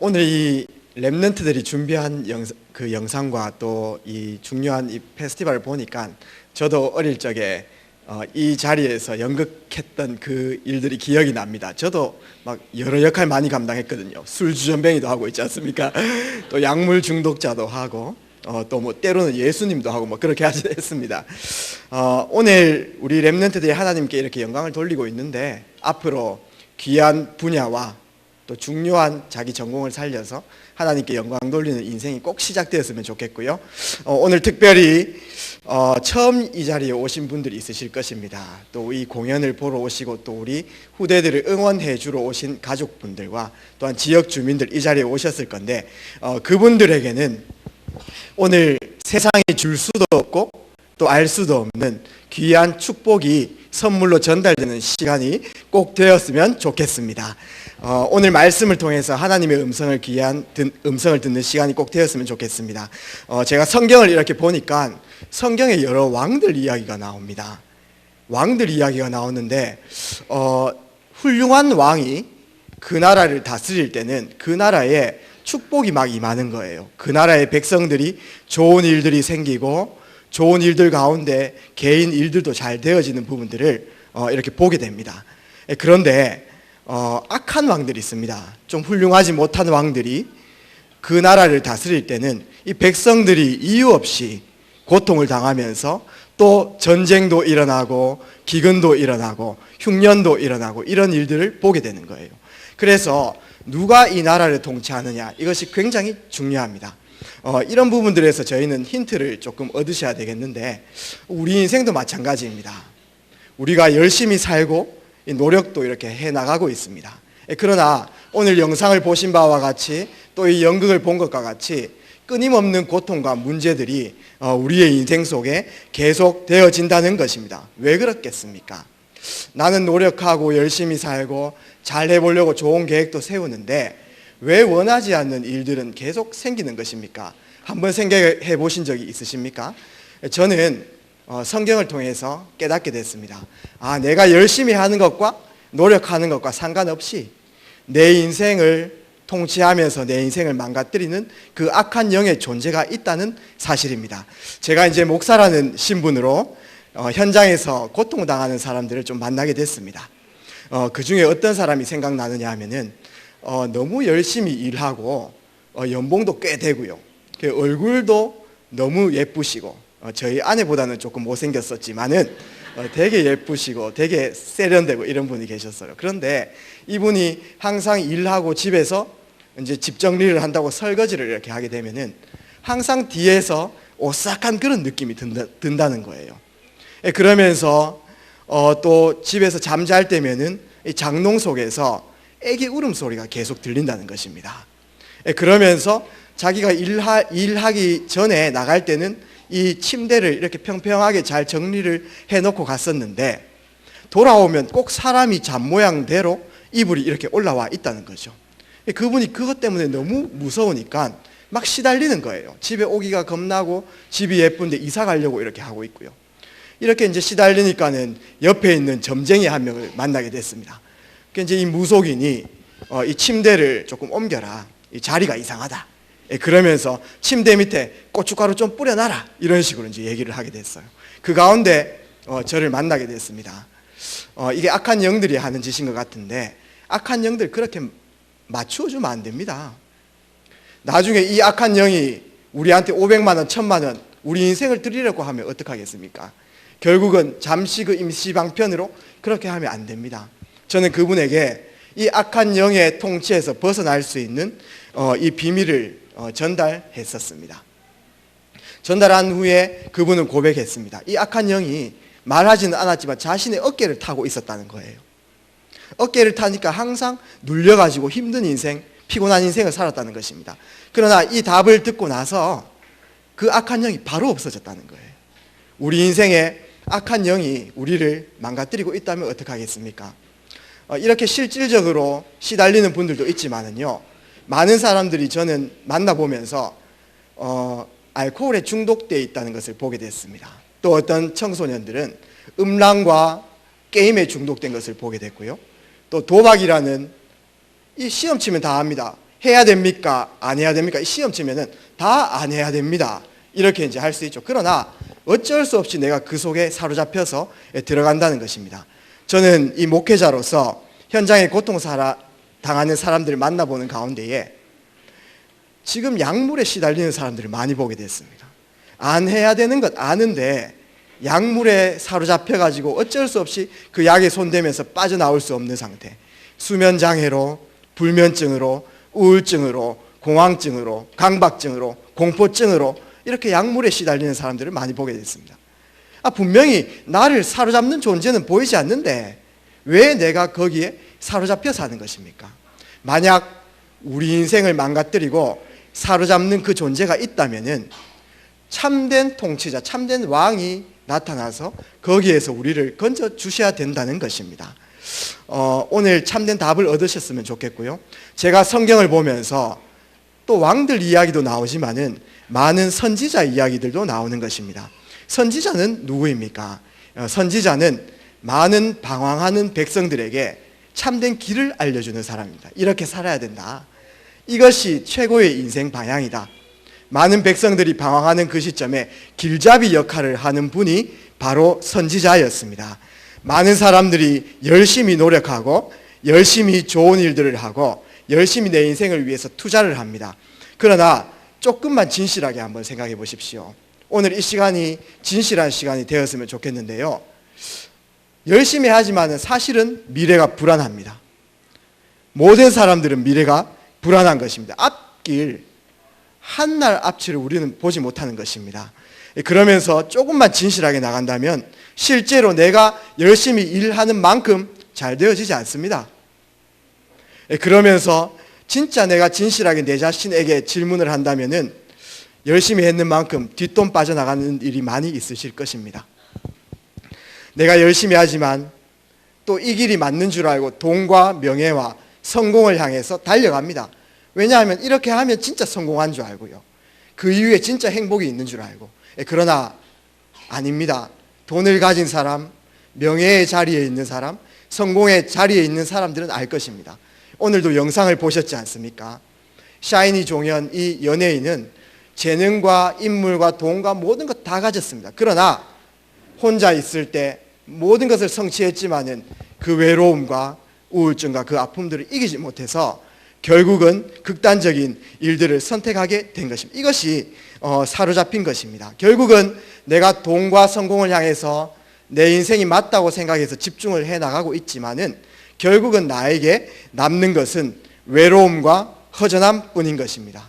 오늘 이 랩런트들이 준비한 영상과 또 이 중요한 이 페스티벌을 보니까 저도 어릴 적에 이 자리에서 연극했던 그 일들이 기억이 납니다. 저도 막 여러 역할 많이 감당했거든요. 술주전뱅이도 하고 있지 않습니까? 또 약물 중독자도 하고 또 뭐 때로는 예수님도 하고 뭐 그렇게 했습니다. 오늘 우리 렘넌트들이 하나님께 이렇게 영광을 돌리고 있는데 앞으로 귀한 분야와 또 중요한 자기 전공을 살려서 하나님께 영광 돌리는 인생이 꼭 시작되었으면 좋겠고요. 오늘 특별히 처음 이 자리에 오신 분들이 있으실 것입니다. 또 이 공연을 보러 오시고 또 우리 후대들을 응원해 주러 오신 가족분들과 또한 지역 주민들 이 자리에 오셨을 건데 그분들에게는 오늘 세상에 줄 수도 없고 또 알 수도 없는 귀한 축복이 선물로 전달되는 시간이 꼭 되었으면 좋겠습니다. 오늘 말씀을 통해서 하나님의 음성을 듣는 시간이 꼭 되었으면 좋겠습니다. 제가 성경을 이렇게 보니까 성경에 여러 왕들 이야기가 나옵니다. 왕들 이야기가 나오는데 훌륭한 왕이 그 나라를 다스릴 때는 그 나라에 축복이 막 임하는 거예요. 그 나라의 백성들이 좋은 일들이 생기고 좋은 일들 가운데 개인 일들도 잘 되어지는 부분들을 이렇게 보게 됩니다. 그런데 악한 왕들이 있습니다. 좀 훌륭하지 못한 왕들이 그 나라를 다스릴 때는 이 백성들이 이유 없이 고통을 당하면서 또 전쟁도 일어나고 기근도 일어나고 흉년도 일어나고 이런 일들을 보게 되는 거예요. 그래서 누가 이 나라를 통치하느냐, 이것이 굉장히 중요합니다. 이런 부분들에서 저희는 힌트를 조금 얻으셔야 되겠는데, 우리 인생도 마찬가지입니다. 우리가 열심히 살고 노력도 이렇게 해나가고 있습니다. 그러나 오늘 영상을 보신 바와 같이 또 이 연극을 본 것과 같이 끊임없는 고통과 문제들이 우리의 인생 속에 계속 되어진다는 것입니다. 왜 그렇겠습니까? 나는 노력하고 열심히 살고 잘 해보려고 좋은 계획도 세우는데 왜 원하지 않는 일들은 계속 생기는 것입니까? 한번 생각해 보신 적이 있으십니까? 저는 성경을 통해서 깨닫게 됐습니다. 내가 열심히 하는 것과 노력하는 것과 상관없이 내 인생을 통치하면서 내 인생을 망가뜨리는 그 악한 영의 존재가 있다는 사실입니다. 제가 이제 목사라는 신분으로 현장에서 고통당하는 사람들을 좀 만나게 됐습니다. 그 중에 어떤 사람이 생각나느냐 하면은 너무 열심히 일하고 연봉도 꽤 되고요. 얼굴도 너무 예쁘시고 저희 아내보다는 조금 못생겼었지만은 되게 예쁘시고 되게 세련되고 이런 분이 계셨어요. 그런데 이분이 항상 일하고 집에서 이제 집 정리를 한다고 설거지를 이렇게 하게 되면은 항상 뒤에서 오싹한 그런 느낌이 든다는 거예요. 그러면서 또 집에서 잠잘 때면은 이 장롱 속에서 애기 울음소리가 계속 들린다는 것입니다. 그러면서 자기가 일하기 전에 나갈 때는 이 침대를 이렇게 평평하게 잘 정리를 해놓고 갔었는데 돌아오면 꼭 사람이 잠 모양대로 이불이 이렇게 올라와 있다는 거죠. 그분이 그것 때문에 너무 무서우니까 막 시달리는 거예요. 집에 오기가 겁나고 집이 예쁜데 이사 가려고 이렇게 하고 있고요. 이렇게 이제 시달리니까는 옆에 있는 점쟁이 한 명을 만나게 됐습니다. 그러니까 이제 이 무속인이 이 침대를 조금 옮겨라. 이 자리가 이상하다. 그러면서 침대 밑에 고춧가루 좀 뿌려놔라. 이런 식으로 이제 얘기를 하게 됐어요. 그 가운데 저를 만나게 됐습니다. 이게 악한 영들이 하는 짓인 것 같은데 악한 영들 그렇게 맞추어주면 안 됩니다. 나중에 이 악한 영이 우리한테 500만 원, 1000만 원 우리 인생을 드리려고 하면 어떡하겠습니까? 결국은 잠시 그 임시방편으로 그렇게 하면 안 됩니다. 저는 그분에게 이 악한 영의 통치에서 벗어날 수 있는 이 비밀을 전달했었습니다. 전달한 후에 그분은 고백했습니다. 이 악한 영이 말하지는 않았지만 자신의 어깨를 타고 있었다는 거예요. 어깨를 타니까 항상 눌려가지고 힘든 인생, 피곤한 인생을 살았다는 것입니다. 그러나 이 답을 듣고 나서 그 악한 영이 바로 없어졌다는 거예요. 우리 인생에 악한 영이 우리를 망가뜨리고 있다면 어떡하겠습니까? 이렇게 실질적으로 시달리는 분들도 있지만은요, 많은 사람들이 저는 만나보면서 알코올에 중독되어 있다는 것을 보게 됐습니다. 또 어떤 청소년들은 음란과 게임에 중독된 것을 보게 됐고요. 또 도박이라는 이 시험 치면 다 합니다. 해야 됩니까? 안 해야 됩니까? 이 시험 치면은 다 안 해야 됩니다. 이렇게 이제 할 수 있죠. 그러나 어쩔 수 없이 내가 그 속에 사로잡혀서 들어간다는 것입니다. 저는 이 목회자로서 현장에 고통당하는 사람들을 만나보는 가운데에 지금 약물에 시달리는 사람들을 많이 보게 됐습니다. 안 해야 되는 것 아는데 약물에 사로잡혀가지고 어쩔 수 없이 그 약에 손대면서 빠져나올 수 없는 상태. 수면장애로, 불면증으로, 우울증으로, 공황증으로, 강박증으로, 공포증으로 이렇게 약물에 시달리는 사람들을 많이 보게 됐습니다. 분명히 나를 사로잡는 존재는 보이지 않는데 왜 내가 거기에 사로잡혀 사는 것입니까? 만약 우리 인생을 망가뜨리고 사로잡는 그 존재가 있다면은 참된 통치자, 참된 왕이 나타나서 거기에서 우리를 건져 주셔야 된다는 것입니다. 오늘 참된 답을 얻으셨으면 좋겠고요. 제가 성경을 보면서 또 왕들 이야기도 나오지만은 많은 선지자 이야기들도 나오는 것입니다. 선지자는 누구입니까? 선지자는 많은 방황하는 백성들에게 참된 길을 알려주는 사람입니다. 이렇게 살아야 된다. 이것이 최고의 인생 방향이다. 많은 백성들이 방황하는 그 시점에 길잡이 역할을 하는 분이 바로 선지자였습니다. 많은 사람들이 열심히 노력하고 열심히 좋은 일들을 하고 열심히 내 인생을 위해서 투자를 합니다. 그러나 조금만 진실하게 한번 생각해 보십시오. 오늘 이 시간이 진실한 시간이 되었으면 좋겠는데요. 열심히 하지만 사실은 미래가 불안합니다. 모든 사람들은 미래가 불안한 것입니다. 앞길 한날 앞치를 우리는 보지 못하는 것입니다. 그러면서 조금만 진실하게 나간다면 실제로 내가 열심히 일하는 만큼 잘 되어지지 않습니다. 그러면서 진짜 내가 진실하게 내 자신에게 질문을 한다면은 열심히 했는 만큼 뒷돈 빠져나가는 일이 많이 있으실 것입니다. 내가 열심히 하지만 또 이 길이 맞는 줄 알고 돈과 명예와 성공을 향해서 달려갑니다. 왜냐하면 이렇게 하면 진짜 성공한 줄 알고요. 그 이후에 진짜 행복이 있는 줄 알고. 그러나 아닙니다. 돈을 가진 사람, 명예의 자리에 있는 사람, 성공의 자리에 있는 사람들은 알 것입니다. 오늘도 영상을 보셨지 않습니까? 샤이니 종현 이 연예인은 재능과 인물과 돈과 모든 것 다 가졌습니다. 그러나 혼자 있을 때 모든 것을 성취했지만은 그 외로움과 우울증과 그 아픔들을 이기지 못해서 결국은 극단적인 일들을 선택하게 된 것입니다. 이것이 사로잡힌 것입니다. 결국은 내가 돈과 성공을 향해서 내 인생이 맞다고 생각해서 집중을 해나가고 있지만은 결국은 나에게 남는 것은 외로움과 허전함 뿐인 것입니다.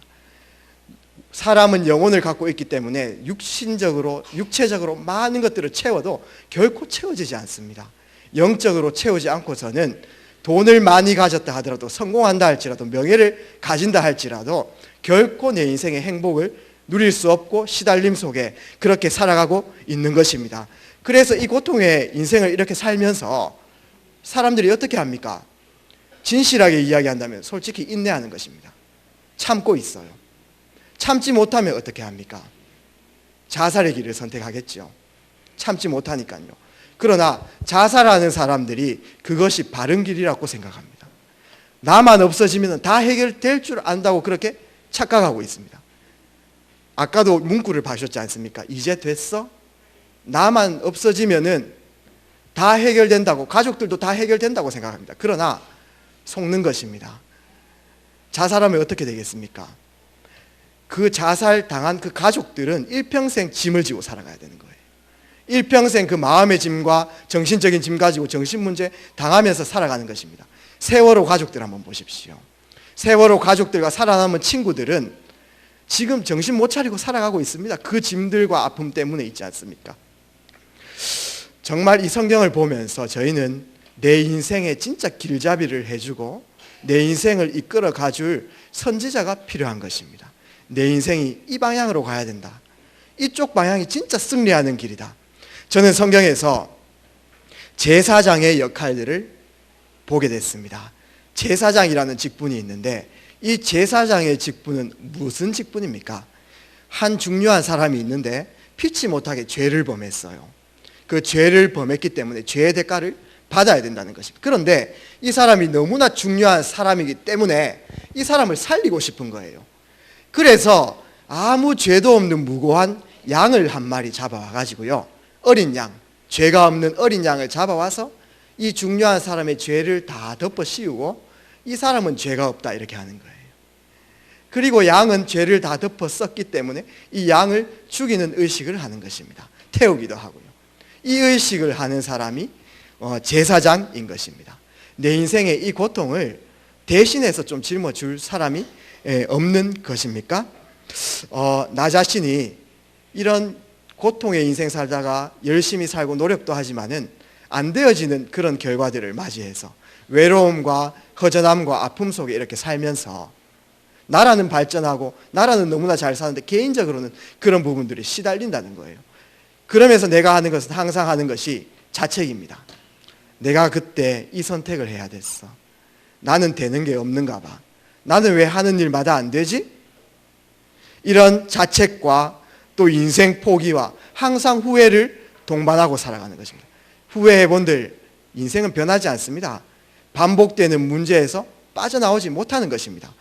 사람은 영혼을 갖고 있기 때문에 육체적으로 많은 것들을 채워도 결코 채워지지 않습니다. 영적으로 채우지 않고서는 돈을 많이 가졌다 하더라도 성공한다 할지라도 명예를 가진다 할지라도 결코 내 인생의 행복을 누릴 수 없고 시달림 속에 그렇게 살아가고 있는 것입니다. 그래서 이 고통의 인생을 이렇게 살면서 사람들이 어떻게 합니까? 진실하게 이야기한다면 솔직히 인내하는 것입니다. 참고 있어요. 참지 못하면 어떻게 합니까? 자살의 길을 선택하겠죠. 참지 못하니까요. 그러나 자살하는 사람들이 그것이 바른 길이라고 생각합니다. 나만 없어지면 다 해결될 줄 안다고 그렇게 착각하고 있습니다. 아까도 문구를 봐주셨지 않습니까? 이제 됐어? 나만 없어지면은 다 해결된다고, 가족들도 다 해결된다고 생각합니다. 그러나 속는 것입니다. 자살하면 어떻게 되겠습니까? 그 자살 당한 그 가족들은 일평생 짐을 지고 살아가야 되는 거예요. 일평생 그 마음의 짐과 정신적인 짐 가지고 정신문제 당하면서 살아가는 것입니다. 세월호 가족들 한번 보십시오. 세월호 가족들과 살아남은 친구들은 지금 정신 못 차리고 살아가고 있습니다. 그 짐들과 아픔 때문에 있지 않습니까? 정말 이 성경을 보면서 저희는 내 인생에 진짜 길잡이를 해주고 내 인생을 이끌어 가줄 선지자가 필요한 것입니다. 내 인생이 이 방향으로 가야 된다. 이쪽 방향이 진짜 승리하는 길이다. 저는 성경에서 제사장의 역할들을 보게 됐습니다. 제사장이라는 직분이 있는데 이 제사장의 직분은 무슨 직분입니까? 한 중요한 사람이 있는데 피치 못하게 죄를 범했어요. 그 죄를 범했기 때문에 죄의 대가를 받아야 된다는 것입니다. 그런데 이 사람이 너무나 중요한 사람이기 때문에 이 사람을 살리고 싶은 거예요. 그래서 아무 죄도 없는 무고한 양을 한 마리 잡아와 가지고요. 어린 양, 죄가 없는 어린 양을 잡아와서 이 중요한 사람의 죄를 다 덮어 씌우고 이 사람은 죄가 없다 이렇게 하는 거예요. 그리고 양은 죄를 다 덮어 썼기 때문에 이 양을 죽이는 의식을 하는 것입니다. 태우기도 하고요. 이 의식을 하는 사람이 제사장인 것입니다. 내 인생의 이 고통을 대신해서 좀 짊어줄 사람이 없는 것입니까? 나 자신이 이런 고통의 인생 살다가 열심히 살고 노력도 하지만은 안 되어지는 그런 결과들을 맞이해서 외로움과 허전함과 아픔 속에 이렇게 살면서 나라는 발전하고 나라는 너무나 잘 사는데 개인적으로는 그런 부분들이 시달린다는 거예요. 그러면서 내가 하는 것은 항상 하는 것이 자책입니다. 내가 그때 이 선택을 해야 됐어. 나는 되는 게 없는가 봐. 나는 왜 하는 일마다 안 되지? 이런 자책과 또 인생 포기와 항상 후회를 동반하고 살아가는 것입니다. 후회해본들 인생은 변하지 않습니다. 반복되는 문제에서 빠져나오지 못하는 것입니다.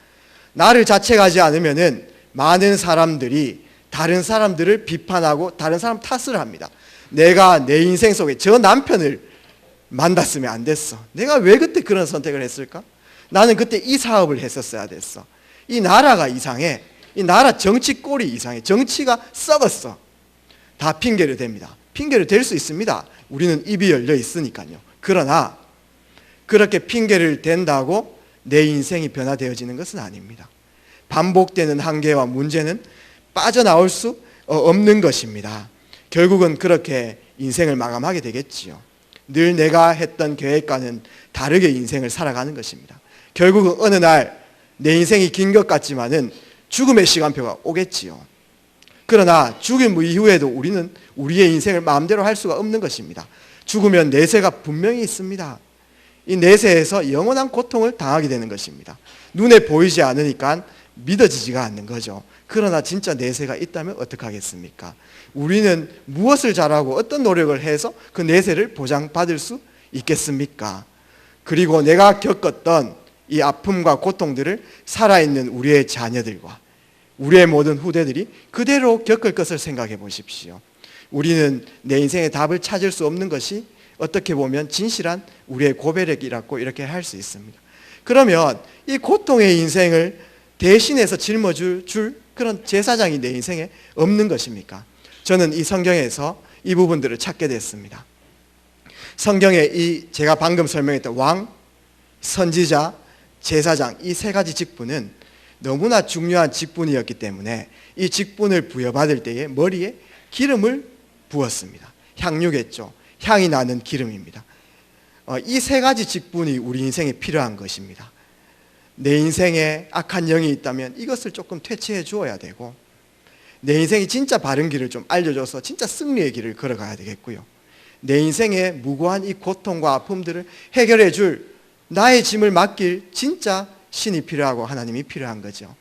나를 자책하지 않으면은 많은 사람들이 다른 사람들을 비판하고 다른 사람 탓을 합니다. 내가 내 인생 속에 저 남편을 만났으면 안 됐어. 내가 왜 그때 그런 선택을 했을까? 나는 그때 이 사업을 했었어야 됐어. 이 나라가 이상해. 이 나라 정치 꼴이 이상해. 정치가 썩었어. 다 핑계를 댑니다. 핑계를 댈 수 있습니다. 우리는 입이 열려 있으니까요. 그러나 그렇게 핑계를 댄다고 내 인생이 변화되어지는 것은 아닙니다. 반복되는 한계와 문제는 빠져나올 수 없는 것입니다. 결국은 그렇게 인생을 마감하게 되겠지요. 늘 내가 했던 계획과는 다르게 인생을 살아가는 것입니다. 결국은 어느 날 내 인생이 긴 것 같지만은 죽음의 시간표가 오겠지요. 그러나 죽음 이후에도 우리는 우리의 인생을 마음대로 할 수가 없는 것입니다. 죽으면 내세가 분명히 있습니다. 이 내세에서 영원한 고통을 당하게 되는 것입니다. 눈에 보이지 않으니까 믿어지지가 않는 거죠. 그러나 진짜 내세가 있다면 어떡하겠습니까? 우리는 무엇을 잘하고 어떤 노력을 해서 그 내세를 보장받을 수 있겠습니까? 그리고 내가 겪었던 이 아픔과 고통들을 살아있는 우리의 자녀들과 우리의 모든 후대들이 그대로 겪을 것을 생각해 보십시오. 우리는 내 인생의 답을 찾을 수 없는 것이 어떻게 보면 진실한 우리의 고백이라고 이렇게 할 수 있습니다. 그러면 이 고통의 인생을 대신해서 짊어줄 그런 제사장이 내 인생에 없는 것입니까? 저는 이 성경에서 이 부분들을 찾게 됐습니다. 성경에 이 제가 방금 설명했던 왕, 선지자, 제사장 이 세 가지 직분은 너무나 중요한 직분이었기 때문에 이 직분을 부여받을 때에 머리에 기름을 부었습니다. 향유겠죠. 향이 나는 기름입니다. 이 세 가지 직분이 우리 인생에 필요한 것입니다. 내 인생에 악한 영이 있다면 이것을 조금 퇴치해 주어야 되고 내 인생이 진짜 바른 길을 좀 알려줘서 진짜 승리의 길을 걸어가야 되겠고요. 내 인생의 무고한 이 고통과 아픔들을 해결해 줄 나의 짐을 맡길 진짜 신이 필요하고 하나님이 필요한 거죠.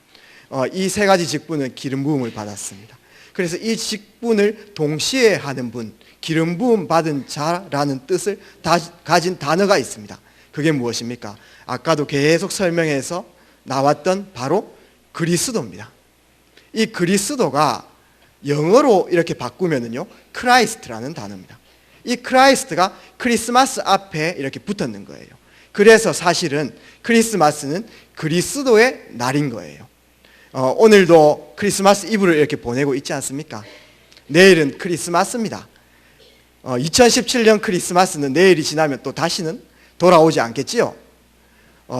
이 세 가지 직분은 기름 부음을 받았습니다. 그래서 이 직분을 동시에 하는 분, 기름 부음 받은 자라는 뜻을 가진 단어가 있습니다. 그게 무엇입니까? 아까도 계속 설명해서 나왔던 바로 그리스도입니다. 이 그리스도가 영어로 이렇게 바꾸면은요, 크라이스트라는 단어입니다. 이 크라이스트가 크리스마스 앞에 이렇게 붙었는 거예요. 그래서 사실은 크리스마스는 그리스도의 날인 거예요. 오늘도 크리스마스 이브를 이렇게 보내고 있지 않습니까? 내일은 크리스마스입니다. 2017년 크리스마스는 내일이 지나면 또 다시는 돌아오지 않겠지요.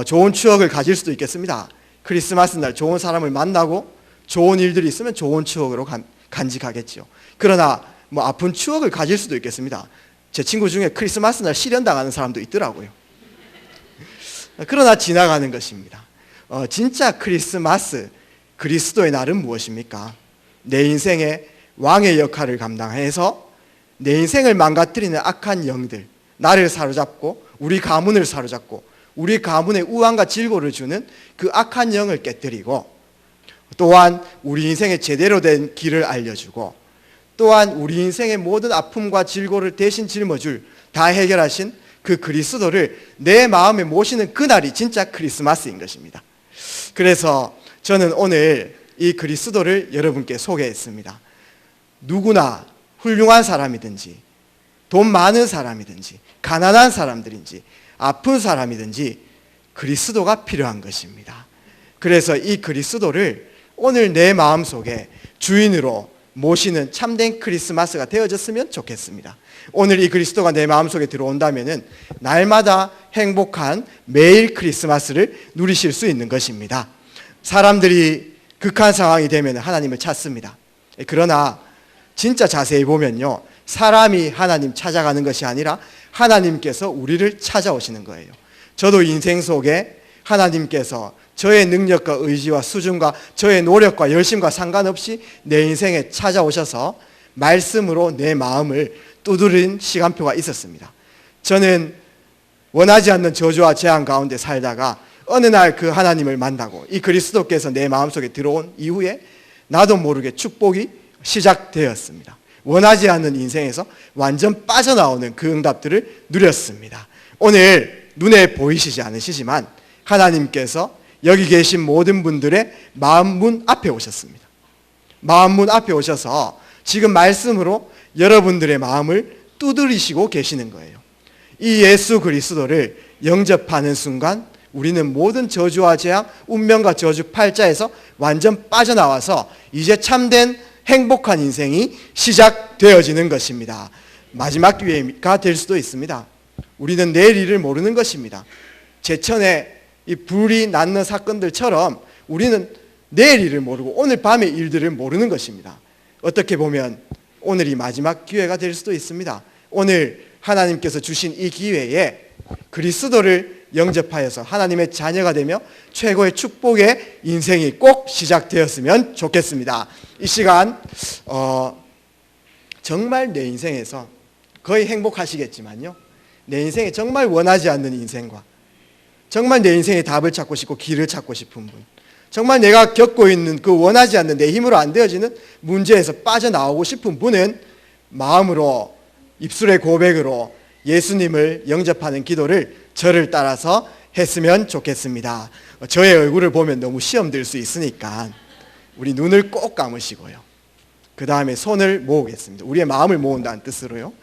좋은 추억을 가질 수도 있겠습니다. 크리스마스 날 좋은 사람을 만나고 좋은 일들이 있으면 좋은 추억으로 간직하겠지요. 그러나 뭐 아픈 추억을 가질 수도 있겠습니다. 제 친구 중에 크리스마스 날 실연당하는 사람도 있더라고요. 그러나 지나가는 것입니다. 진짜 크리스마스, 그리스도의 날은 무엇입니까? 내 인생의 왕의 역할을 감당해서 내 인생을 망가뜨리는 악한 영들, 나를 사로잡고 우리 가문을 사로잡고 우리 가문의 우환과 질고를 주는 그 악한 영을 깨뜨리고 또한 우리 인생의 제대로 된 길을 알려주고 또한 우리 인생의 모든 아픔과 질고를 대신 짊어줄 다 해결하신 그 그리스도를 내 마음에 모시는 그날이 진짜 크리스마스인 것입니다. 그래서 저는 오늘 이 그리스도를 여러분께 소개했습니다. 누구나 훌륭한 사람이든지 돈 많은 사람이든지 가난한 사람들인지 아픈 사람이든지 그리스도가 필요한 것입니다. 그래서 이 그리스도를 오늘 내 마음속에 주인으로 모시는 참된 크리스마스가 되어졌으면 좋겠습니다. 오늘 이 그리스도가 내 마음속에 들어온다면은 날마다 행복한 매일 크리스마스를 누리실 수 있는 것입니다. 사람들이 극한 상황이 되면 하나님을 찾습니다. 그러나 진짜 자세히 보면요, 사람이 하나님 찾아가는 것이 아니라 하나님께서 우리를 찾아오시는 거예요. 저도 인생 속에 하나님께서 저의 능력과 의지와 수준과 저의 노력과 열심과 상관없이 내 인생에 찾아오셔서 말씀으로 내 마음을 두드린 시간표가 있었습니다. 저는 원하지 않는 저주와 재앙 가운데 살다가 어느 날 그 하나님을 만나고 이 그리스도께서 내 마음속에 들어온 이후에 나도 모르게 축복이 시작되었습니다. 원하지 않는 인생에서 완전 빠져나오는 그 응답들을 누렸습니다. 오늘 눈에 보이시지 않으시지만 하나님께서 여기 계신 모든 분들의 마음문 앞에 오셨습니다. 마음문 앞에 오셔서 지금 말씀으로 여러분들의 마음을 두드리시고 계시는 거예요. 이 예수 그리스도를 영접하는 순간 우리는 모든 저주와 재앙, 운명과 저주 팔자에서 완전 빠져나와서 이제 참된 행복한 인생이 시작되어지는 것입니다. 마지막 기회가 될 수도 있습니다. 우리는 내일 일을 모르는 것입니다. 제천에 이 불이 났는 사건들처럼 우리는 내일 일을 모르고 오늘 밤의 일들을 모르는 것입니다. 어떻게 보면 오늘이 마지막 기회가 될 수도 있습니다. 오늘 하나님께서 주신 이 기회에 그리스도를 영접하여서 하나님의 자녀가 되며 최고의 축복의 인생이 꼭 시작되었으면 좋겠습니다. 이 시간 정말 내 인생에서 거의 행복하시겠지만요, 내 인생에 정말 원하지 않는 인생과 정말 내 인생에 답을 찾고 싶고 길을 찾고 싶은 분, 정말 내가 겪고 있는 그 원하지 않는 내 힘으로 안 되어지는 문제에서 빠져나오고 싶은 분은 마음으로 입술의 고백으로 예수님을 영접하는 기도를 저를 따라서 했으면 좋겠습니다. 저의 얼굴을 보면 너무 시험 들 수 있으니까 우리 눈을 꼭 감으시고요, 그 다음에 손을 모으겠습니다. 우리의 마음을 모은다는 뜻으로요.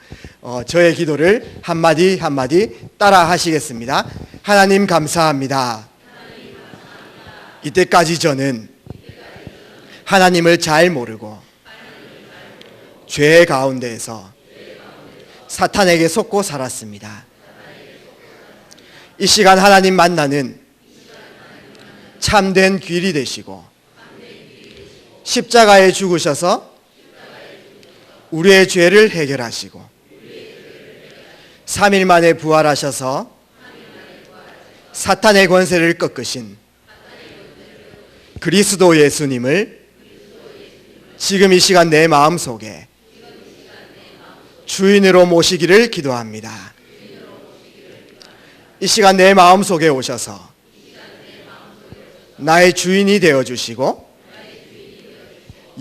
저의 기도를 한마디 한마디 따라 하시겠습니다. 하나님 감사합니다. 이때까지 저는 하나님을 잘 모르고 죄 가운데에서 사탄에게 속고 살았습니다. 이 시간 하나님 만나는 참된 귀리 되시고 십자가에 죽으셔서 우리의 죄를 해결하시고 3일 만에 부활하셔서 사탄의 권세를 꺾으신 그리스도 예수님을 지금 이 시간 내 마음속에 주인으로 모시기를 기도합니다. 이 시간 내 마음속에 오셔서 나의 주인이 되어주시고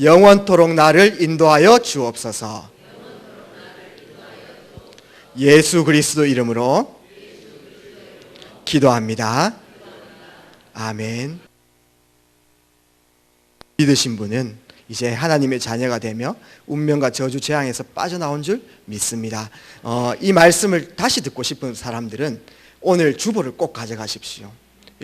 영원토록 나를 인도하여 주옵소서. 예수 그리스도 이름으로 기도합니다. 아멘. 믿으신 분은 이제 하나님의 자녀가 되며 운명과 저주 재앙에서 빠져나온 줄 믿습니다. 이 말씀을 다시 듣고 싶은 사람들은 오늘 주보를 꼭 가져가십시오.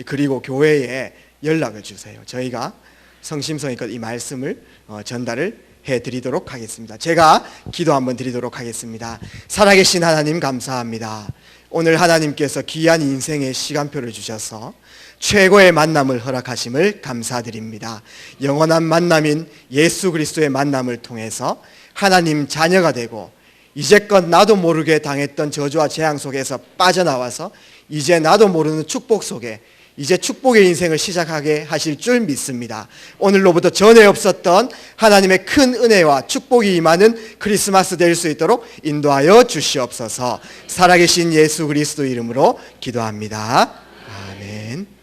그리고 교회에 연락을 주세요. 저희가 성심성의껏 이 말씀을 전달을 해드리도록 하겠습니다. 제가 기도 한번 드리도록 하겠습니다. 살아계신 하나님 감사합니다. 오늘 하나님께서 귀한 인생의 시간표를 주셔서 최고의 만남을 허락하심을 감사드립니다. 영원한 만남인 예수 그리스도의 만남을 통해서 하나님 자녀가 되고 이제껏 나도 모르게 당했던 저주와 재앙 속에서 빠져나와서 이제 나도 모르는 축복 속에 이제 축복의 인생을 시작하게 하실 줄 믿습니다. 오늘로부터 전에 없었던 하나님의 큰 은혜와 축복이 임하는 크리스마스 될 수 있도록 인도하여 주시옵소서. 살아계신 예수 그리스도 이름으로 기도합니다. 아멘.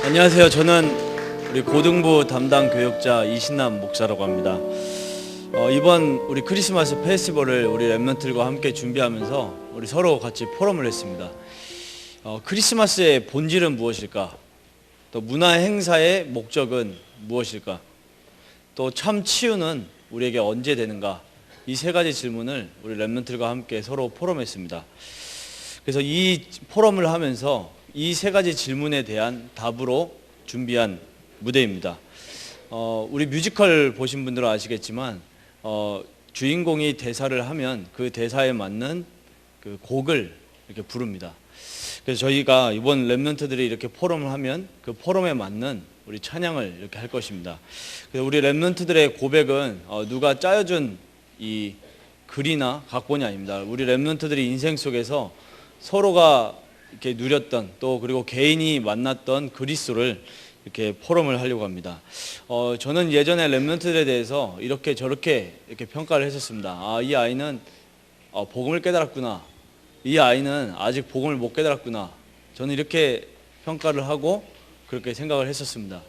안녕하세요. 저는 우리 고등부 담당 교육자 이신남 목사라고 합니다. 이번 우리 크리스마스 페스티벌을 우리 랩런트들과 함께 준비하면서 우리 서로 같이 포럼을 했습니다. 크리스마스의 본질은 무엇일까? 또 문화 행사의 목적은 무엇일까? 또 참 치유는 우리에게 언제 되는가? 이 세 가지 질문을 우리 랩런트들과 함께 서로 포럼했습니다. 그래서 이 포럼을 하면서 이 세 가지 질문에 대한 답으로 준비한 무대입니다. 우리 뮤지컬 보신 분들은 아시겠지만 주인공이 대사를 하면 그 대사에 맞는 그 곡을 이렇게 부릅니다. 그래서 저희가 이번 랩런트들이 이렇게 포럼을 하면 그 포럼에 맞는 우리 찬양을 이렇게 할 것입니다. 그래서 우리 랩런트들의 고백은 누가 짜여준 이 글이나 각본이 아닙니다. 우리 랩런트들이 인생 속에서 서로가 이렇게 누렸던 또 그리고 개인이 만났던 그리스도를 이렇게 포럼을 하려고 합니다. 저는 예전에 랩런트들에 대해서 이렇게 저렇게 이렇게 평가를 했었습니다. 이 아이는 복음을 깨달았구나. 이 아이는 아직 복음을 못 깨달았구나. 저는 이렇게 평가를 하고 그렇게 생각을 했었습니다.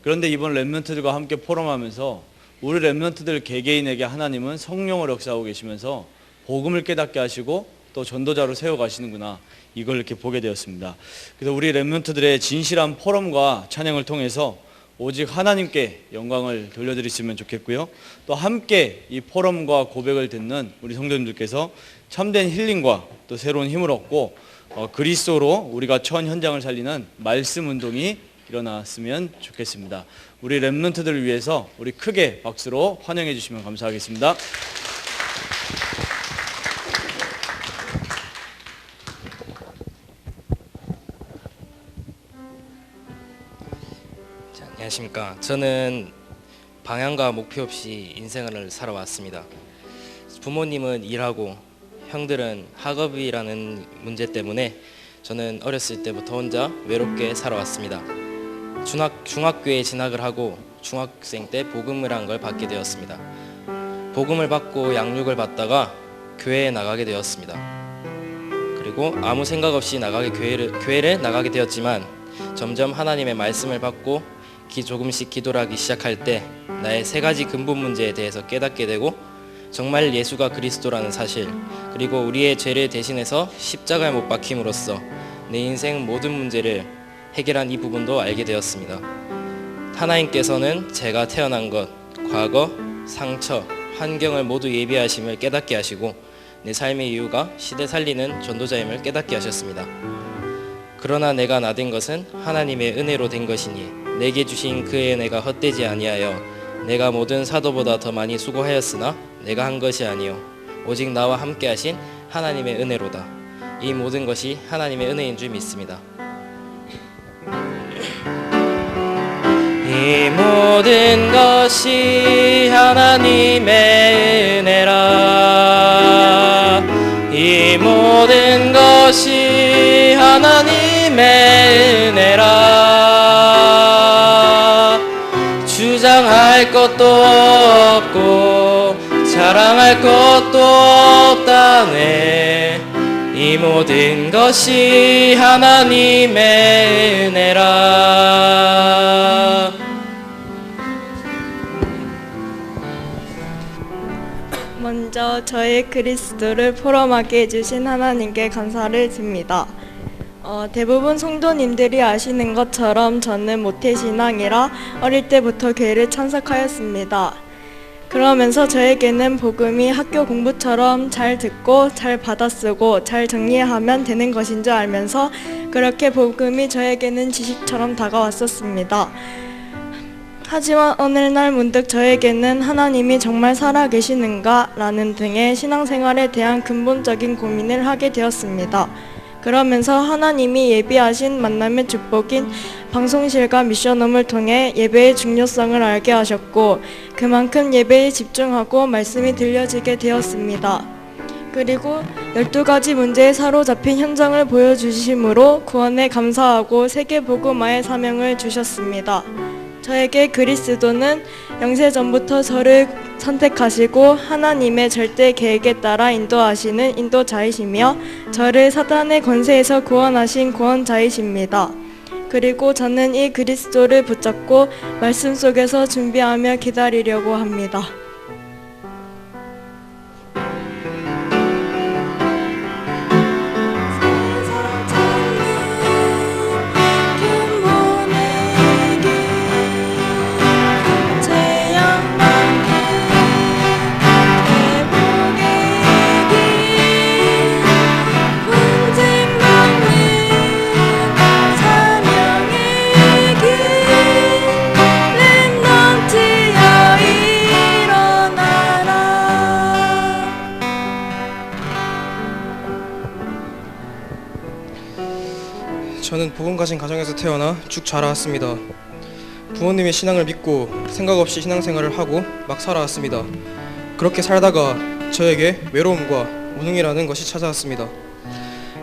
그런데 이번 랩런트들과 함께 포럼하면서 우리 랩런트들 개개인에게 하나님은 성령을 역사하고 계시면서 복음을 깨닫게 하시고 또 전도자로 세워가시는구나. 이걸 이렇게 보게 되었습니다. 그래서 우리 랩런트들의 진실한 포럼과 찬양을 통해서 오직 하나님께 영광을 돌려드렸으면 좋겠고요. 또 함께 이 포럼과 고백을 듣는 우리 성도님들께서 참된 힐링과 또 새로운 힘을 얻고 그리스도로 우리가 처한 현장을 살리는 말씀 운동이 일어났으면 좋겠습니다. 우리 랩런트들을 위해서 우리 크게 박수로 환영해 주시면 감사하겠습니다. 안녕하십니까. 저는 방향과 목표 없이 인생을 살아왔습니다. 부모님은 일하고 형들은 학업이라는 문제 때문에 저는 어렸을 때부터 혼자 외롭게 살아왔습니다. 중학교에 진학을 하고 중학생 때 복음이라는 걸 받게 되었습니다. 복음을 받고 양육을 받다가 교회에 나가게 되었습니다. 그리고 아무 생각 없이 교회를 나가게 되었지만 점점 하나님의 말씀을 받고 조금씩 기도를 하기 시작할 때 나의 세 가지 근본 문제에 대해서 깨닫게 되고 정말 예수가 그리스도라는 사실, 그리고 우리의 죄를 대신해서 십자가에 못 박힘으로써 내 인생 모든 문제를 해결한 이 부분도 알게 되었습니다. 하나님께서는 제가 태어난 것, 과거, 상처, 환경을 모두 예비하심을 깨닫게 하시고 내 삶의 이유가 시대 살리는 전도자임을 깨닫게 하셨습니다. 그러나 내가 나된 것은 하나님의 은혜로 된 것이니 내게 주신 그의 은혜가 헛되지 아니하여 내가 모든 사도보다 더 많이 수고하였으나 내가 한 것이 아니요 오직 나와 함께 하신 하나님의 은혜로다. 이 모든 것이 하나님의 은혜인 줄 믿습니다. 이 모든 것이 하나님의 은혜라. 이 모든 것이 하나님의 은혜라. 주장할 것도 없고 자랑할 것도 없다네. 이 모든 것이 하나님의 은혜라. 먼저 저의 그리스도를 포럼하게 해주신 하나님께 감사를 드립니다. 대부분 성도님들이 아시는 것처럼 저는 모태신앙이라 어릴 때부터 교회를 참석하였습니다. 그러면서 저에게는 복음이 학교 공부처럼 잘 듣고 잘 받아쓰고 잘 정리하면 되는 것인 줄 알면서 그렇게 복음이 저에게는 지식처럼 다가왔었습니다. 하지만 오늘날 문득 저에게는 하나님이 정말 살아계시는가? 라는 등의 신앙생활에 대한 근본적인 고민을 하게 되었습니다. 그러면서 하나님이 예비하신 만남의 축복인 방송실과 미션홈을 통해 예배의 중요성을 알게 하셨고 그만큼 예배에 집중하고 말씀이 들려지게 되었습니다. 그리고 12가지 문제에 사로잡힌 현장을 보여주심으로 구원에 감사하고 세계복음화의 사명을 주셨습니다. 저에게 그리스도는 영세전부터 저를 선택하시고 하나님의 절대 계획에 따라 인도하시는 인도자이시며 저를 사단의 권세에서 구원하신 구원자이십니다. 그리고 저는 이 그리스도를 붙잡고 말씀 속에서 준비하며 기다리려고 합니다. 사명의 길 저는 복음 가진 가정에서 태어나 쭉 자라왔습니다. 부모님의 신앙을 믿고 생각 없이 신앙생활을 하고 막 살아왔습니다. 그렇게 살다가 저에게 외로움과 무능이라는 것이 찾아왔습니다.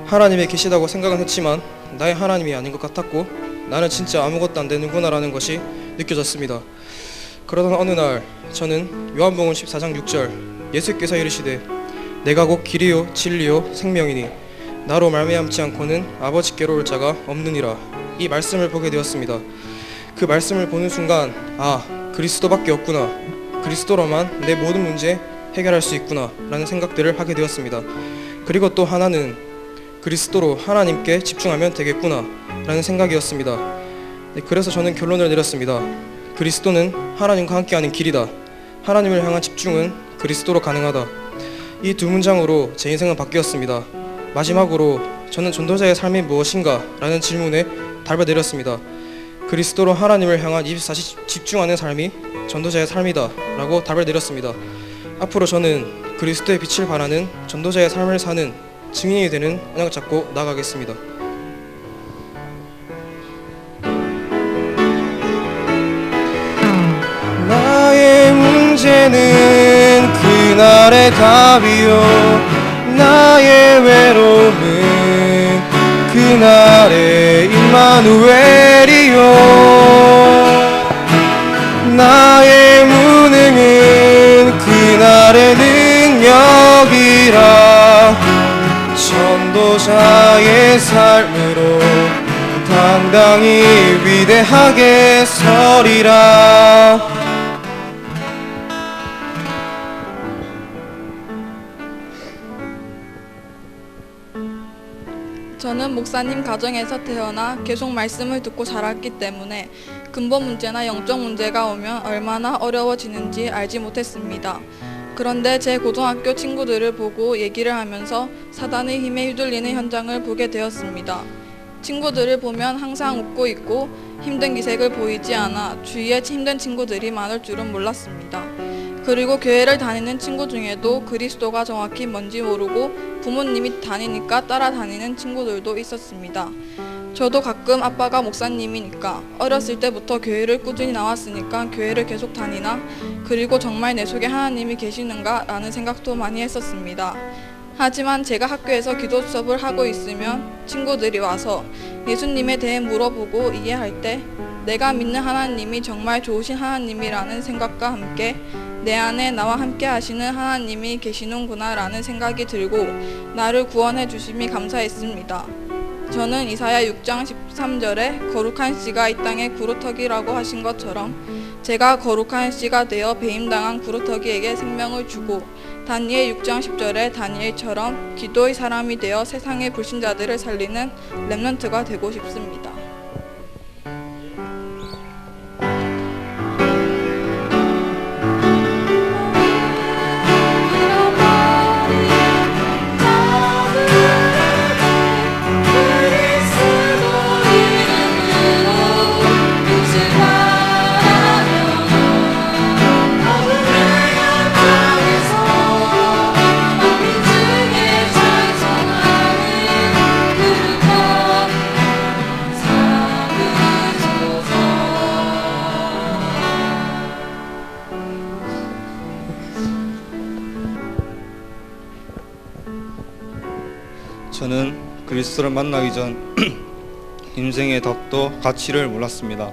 하나님이 계시다고 생각은 했지만 나의 하나님이 아닌 것 같았고 나는 진짜 아무것도 안 되는구나라는 것이 느껴졌습니다. 그러던 어느 날 저는 요한복음 14장 6절 예수께서 이르시되 내가 곧 길이요 진리요 생명이니 나로 말미암지 않고는 아버지께로 올 자가 없느니라, 이 말씀을 보게 되었습니다. 그 말씀을 보는 순간 그리스도밖에 없구나, 그리스도로만 내 모든 문제 해결할 수 있구나 라는 생각들을 하게 되었습니다. 그리고 또 하나는 그리스도로 하나님께 집중하면 되겠구나 라는 생각이었습니다. 그래서 저는 결론을 내렸습니다. 그리스도는 하나님과 함께하는 길이다. 하나님을 향한 집중은 그리스도로 가능하다. 이 두 문장으로 제 인생은 바뀌었습니다. 마지막으로 저는 전도자의 삶이 무엇인가 라는 질문에 답을 내렸습니다. 그리스도로 하나님을 향한 24시 집중하는 삶이 전도자의 삶이다 라고 답을 내렸습니다. 앞으로 저는 그리스도의 빛을 발하는 전도자의 삶을 사는 증인이 되는 언약을 잡고 나아가겠습니다. 나의 문제는 그날의 답이요, 나의 외로움은 그날의 임마누엘이요, 나의 무능은 그날의 능력이라, 전도자의 삶으로 당당히 위대하게 서리라. 저는 목사님 가정에서 태어나 계속 말씀을 듣고 자랐기 때문에 근본 문제나 영적 문제가 오면 얼마나 어려워지는지 알지 못했습니다. 그런데 제 고등학교 친구들을 보고 얘기를 하면서 사단의 힘에 휘둘리는 현장을 보게 되었습니다. 친구들을 보면 항상 웃고 있고 힘든 기색을 보이지 않아 주위에 힘든 친구들이 많을 줄은 몰랐습니다. 그리고 교회를 다니는 친구 중에도 그리스도가 정확히 뭔지 모르고 부모님이 다니니까 따라다니는 친구들도 있었습니다. 저도 가끔 아빠가 목사님이니까 어렸을 때부터 교회를 꾸준히 나왔으니까 교회를 계속 다니나, 그리고 정말 내 속에 하나님이 계시는가 라는 생각도 많이 했었습니다. 하지만 제가 학교에서 기도 수업을 하고 있으면 친구들이 와서 예수님에 대해 물어보고 이해할 때 내가 믿는 하나님이 정말 좋으신 하나님이라는 생각과 함께 내 안에 나와 함께 하시는 하나님이 계시는구나 라는 생각이 들고 나를 구원해 주심이 감사했습니다. 저는 이사야 6장 13절에 거룩한 씨가 이 땅에 구루터기라고 하신 것처럼 제가 거룩한 씨가 되어 배임당한 구루터기에게 생명을 주고 다니엘 6장 10절에 다니엘처럼 기도의 사람이 되어 세상의 불신자들을 살리는 렘넌트가 되고 싶습니다. 저는 그리스도를 만나기 전 인생의 답도 가치를 몰랐습니다.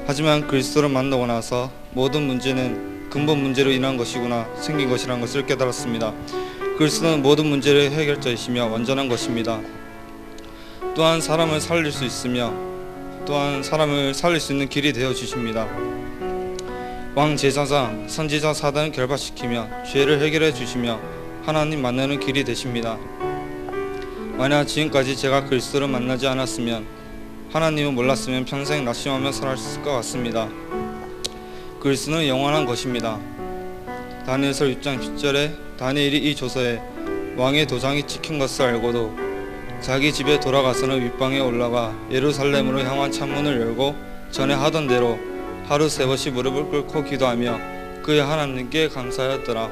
하지만 그리스도를 만나고 나서 모든 문제는 근본 문제로 인한 것이구나, 생긴 것이라는 것을 깨달았습니다. 그리스도는 모든 문제의 해결자이시며 완전한 것입니다. 또한 사람을 살릴 수 있으며 또한 사람을 살릴 수 있는 길이 되어 주십니다. 왕 제사장, 선지자 사단을 결박시키며 죄를 해결해 주시며 하나님 만나는 길이 되십니다. 만약 지금까지 제가 그리스도를 만나지 않았으면, 하나님을 몰랐으면 평생 낙심하며 살았을 것 같습니다. 그리스도는 영원한 것입니다. 다니엘서 6장 10절에 다니엘이 이 조서에 왕의 도장이 찍힌 것을 알고도 자기 집에 돌아가서는 윗방에 올라가 예루살렘으로 향한 창문을 열고 전에 하던 대로 하루 3번씩 무릎을 꿇고 기도하며 그의 하나님께 감사하였더라.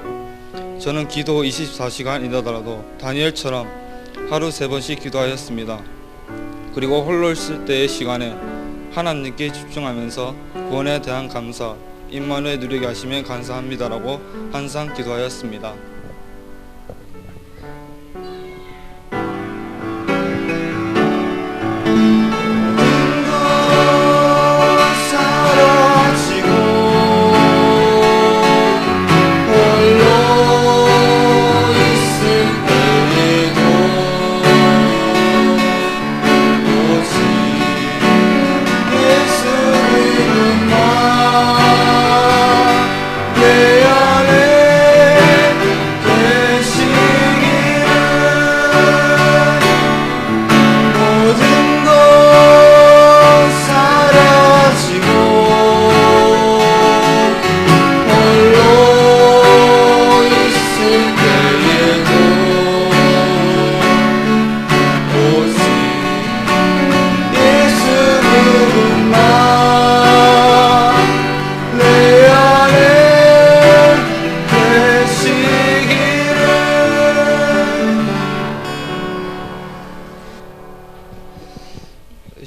저는 기도 24시간이더라도 다니엘처럼 하루 3번씩 기도하였습니다. 그리고 홀로 있을 때의 시간에 하나님께 집중하면서 구원에 대한 감사, 임만을 누리게 하시면 감사합니다라고 항상 기도하였습니다.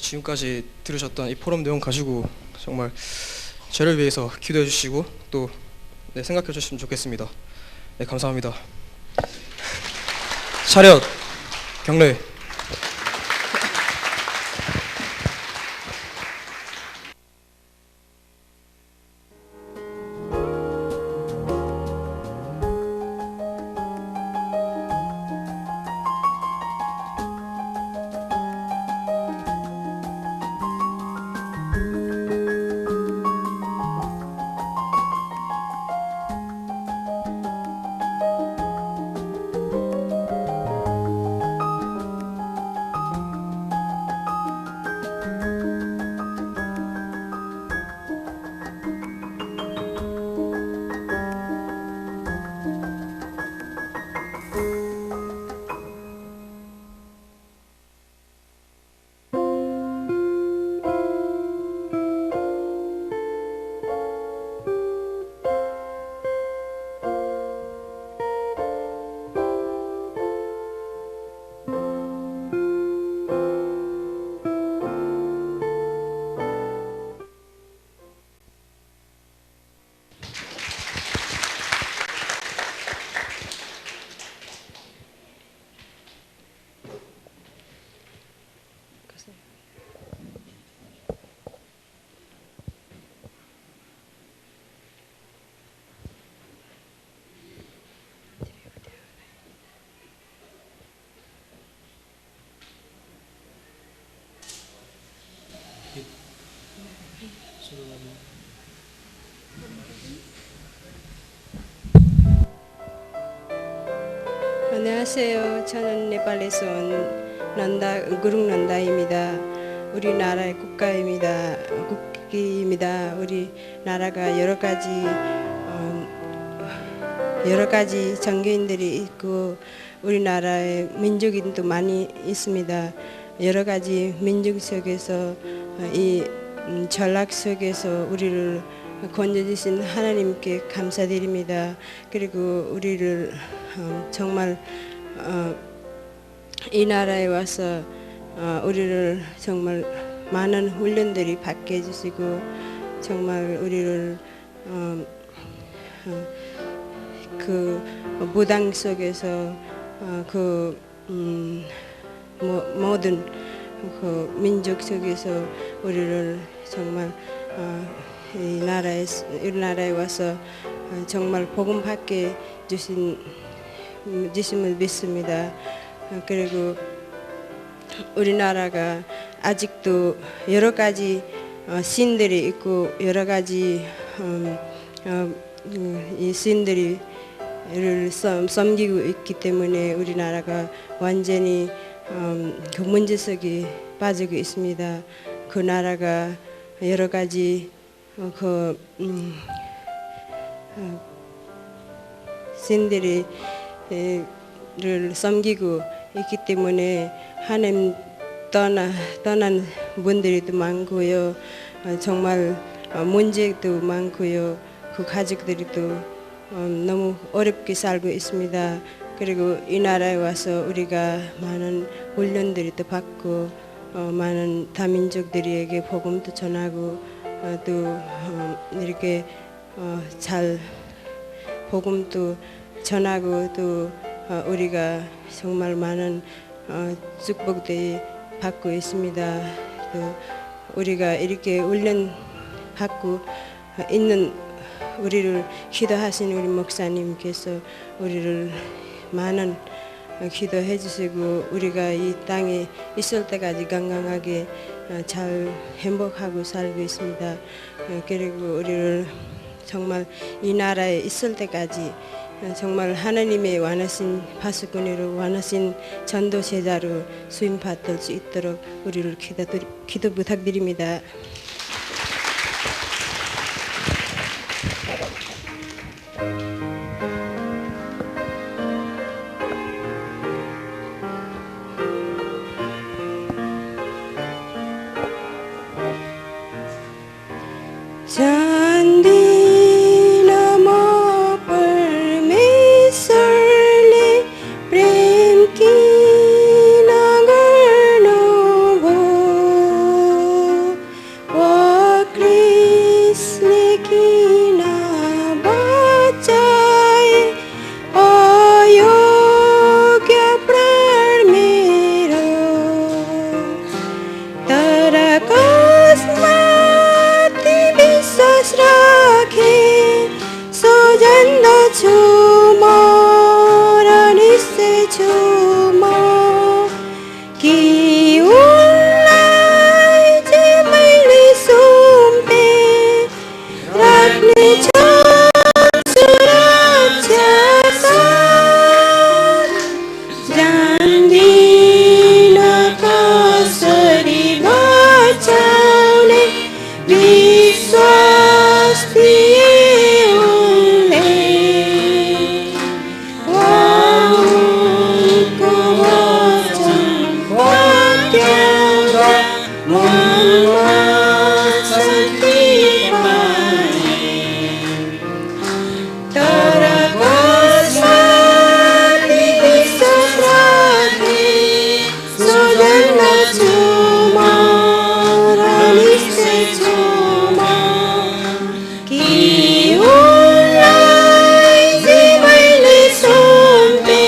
지금까지 들으셨던 이 포럼 내용 가지고 정말 저를 위해서 기도해 주시고 또 생각해 주셨으면 좋겠습니다. 네, 감사합니다. 차렷, 경례. 안녕하세요. 저는 네팔에서 온 구룩 난다입니다. 우리나라의 국기입니다. 우리나라가 여러 가지 종교인들이 있고 우리나라에 민족인도 많이 있습니다. 여러 가지 민족 속에서 이 전락 속에서 우리를 건져주신 하나님께 감사드립니다. 그리고 우리를 정말 이 나라에 와서 우리를 정말 많은 훈련들이 받게 해주시고 정말 우리를 그 무당 속에서 모든 그 민족 속에서 우리를 정말 이 나라에 와서 정말 복음 받게 주심을 믿습니다. 그리고 우리나라가 아직도 여러 가지 신들이 있고 여러 가지 이 신들을 섬기고 있기 때문에 우리나라가 완전히 그 문제 속에 빠지고 있습니다. 그 나라가 여러 가지 신들을 섬기고 있기 때문에 하나님 떠난 분들이 또 많고요. 정말 문제도 많고요. 그 가족들이 또 너무 어렵게 살고 있습니다. 그리고 이 나라에 와서 우리가 많은 훈련들이 또 받고 많은 다민족들에게 복음도 전하고 또 이렇게 잘 복음도 전하고 또 우리가 정말 많은 축복들 받고 있습니다. 또 우리가 이렇게 훈련 받고 있는 우리를 기도하신 우리 목사님께서 우리를 많은 기도해 주시고 우리가 이 땅에 있을 때까지 건강하게 잘 행복하고 살고 있습니다. 그리고 우리를 정말 이 나라에 있을 때까지 정말 하나님의 원하신 파수꾼으로 원하신 전도 제자로 수임 받을 수 있도록 우리를 기도 부탁드립니다. 잔디 넘어 परमेश्वरले प्रेम किन गर्नुभयो ओ क्रिस्टले किन बचाए अयोग्य प्राण मेरो तर कसमाथि विश्वास राखे सोझन्दछु म र निश्चय छु म कि उनलाई चाहिँ मैले सुम्पे राख्नेछ सुरक्षा साथ जान्दिन कसरी बचाउने विश्वास दिए उनले उनको वचन पत्याउँदा मनमा शान्ति पाए तर कसमाथि विश्वास राखे सोझन्दछु म र निश्चय छु म कि उनलाई चाहिँ मैले सुम्पे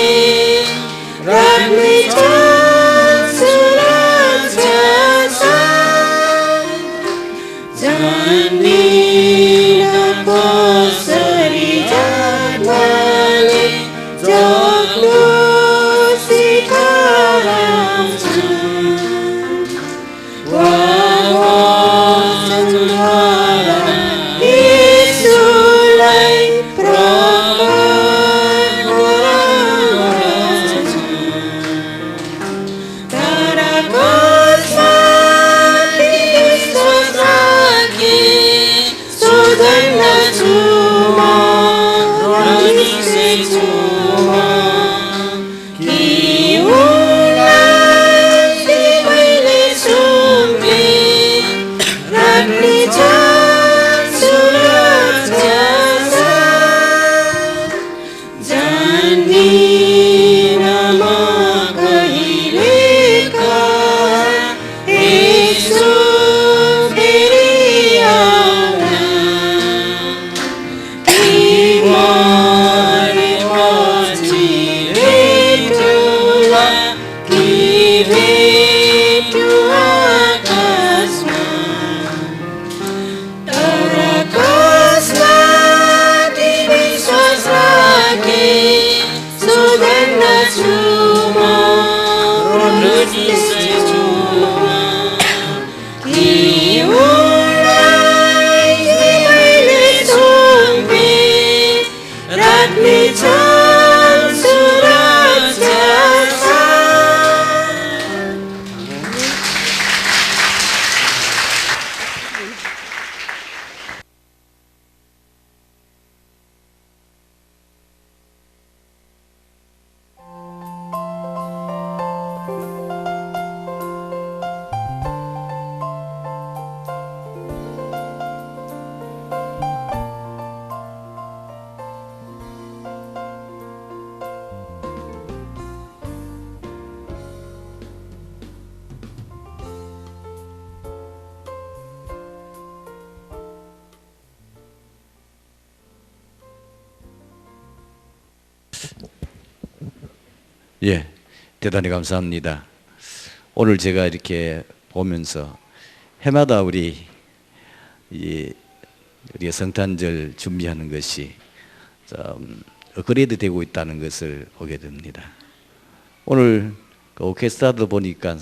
राख्नेछ सुरक्षा साथ जान्दिन कसरी जातले जग्नु सिकाउँछन् वचनद्वारा येशूलाई प्रकट गराउँछन् तर कसमाथि विश्वास राखे सोझन्दछु म र निश्चय छु म कि उनलाई चाहिँ मैले सुम्पे राख्नेछ सुरक्षा साथ जान्दिन म कहिले यसो फेरि आउला कि मरे म 예, 대단히 감사합니다. 오늘 제가 이렇게 보면서 해마다 우리가 성탄절 준비하는 것이 좀 업그레이드 되고 있다는 것을 보게 됩니다. 오늘 그 오케스트라도 보니까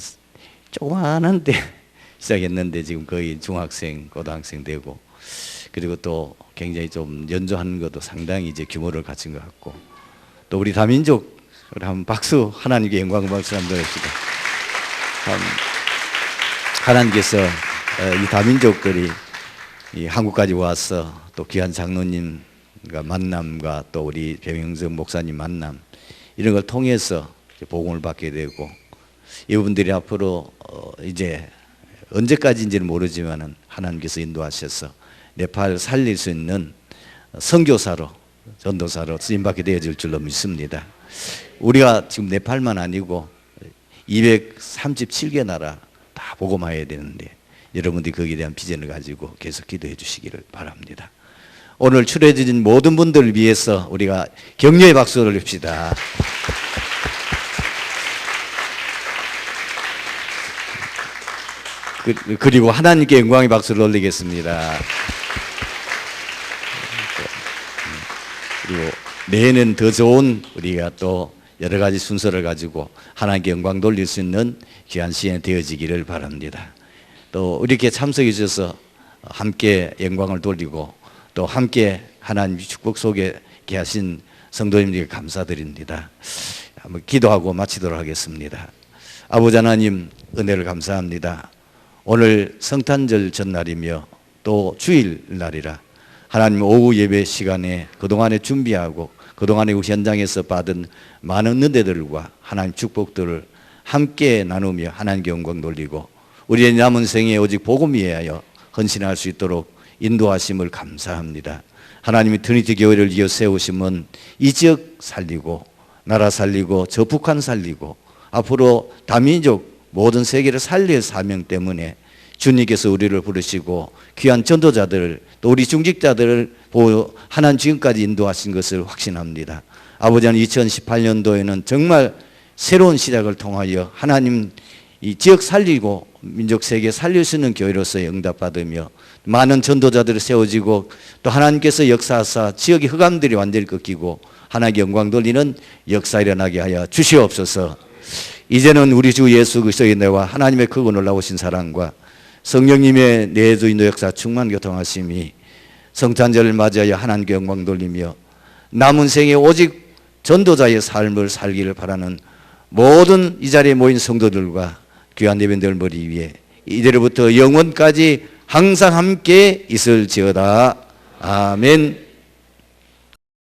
조그만한데 시작했는데 지금 거의 중학생, 고등학생 되고, 그리고 또 굉장히 좀 연주하는 것도 상당히 이제 규모를 갖춘 것 같고, 또 우리 다민족 우리 한번 박수, 하나님께 영광 박수 한번 드립시다. 하나님께서 이 다민족들이 이 한국까지 와서 또 귀한 장로님과 만남과 또 우리 배명석 목사님 만남, 이런 걸 통해서 복음을 받게 되고, 이분들이 앞으로 이제 언제까지인지는 모르지만은 하나님께서 인도하셔서 네팔 살릴 수 있는 선교사로, 전도사로 쓰임받게 되어질 줄로 믿습니다. 우리가 지금 네팔만 아니고 237개 나라 다 복음화해야 되는데, 여러분들이 거기에 대한 비전을 가지고 계속 기도해 주시기를 바랍니다. 오늘 출애해 주신 모든 분들을 위해서 우리가 격려의 박수를 냅시다. 그리고 하나님께 영광의 박수를 올리겠습니다. 그리고 내년은 더 좋은 우리가 또 여러 가지 순서를 가지고 하나님께 영광 돌릴 수 있는 귀한 시간이 되어지기를 바랍니다. 또 이렇게 참석해 주셔서 함께 영광을 돌리고 또 함께 하나님 축복 속에 계신 성도님들에게 감사드립니다. 한번 기도하고 마치도록 하겠습니다. 아버지 하나님, 은혜를 감사합니다. 오늘 성탄절 전날이며 또 주일날이라 하나님 오후 예배 시간에 그동안에 준비하고 그동안에 현장에서 받은 많은 은혜들과 하나님 축복들을 함께 나누며 하나님께 영광 돌리고 우리의 남은 생에 오직 복음 위하여 헌신할 수 있도록 인도하심을 감사합니다. 하나님이 트리니티 교회를 이어 세우심은 이 지역 살리고 나라 살리고 저 북한 살리고 앞으로 다민족 모든 세계를 살릴 사명 때문에 주님께서 우리를 부르시고 귀한 전도자들 또 우리 중직자들을 하나님 지금까지 인도하신 것을 확신합니다. 아버지 하나님, 2018년도에는 정말 새로운 시작을 통하여 하나님 이 지역 살리고 민족 세계 살릴 수 있는 교회로서의 응답받으며 많은 전도자들이 세워지고 또 하나님께서 역사하사 지역의 흑암들이 완전히 꺾이고 하나님께 영광 돌리는 역사 일어나게 하여 주시옵소서. 이제는 우리 주 예수 그리스도의 은혜와 하나님의 크고 놀라우신 사랑과 성령님의 내주 인도 역사 충만 교통하심이 성탄절을 맞이하여 하나님께 영광 돌리며 남은 생에 오직 전도자의 삶을 살기를 바라는 모든 이 자리에 모인 성도들과 귀한 예배인들 머리 위에 이대로부터 영원까지 항상 함께 있을지어다. 아멘.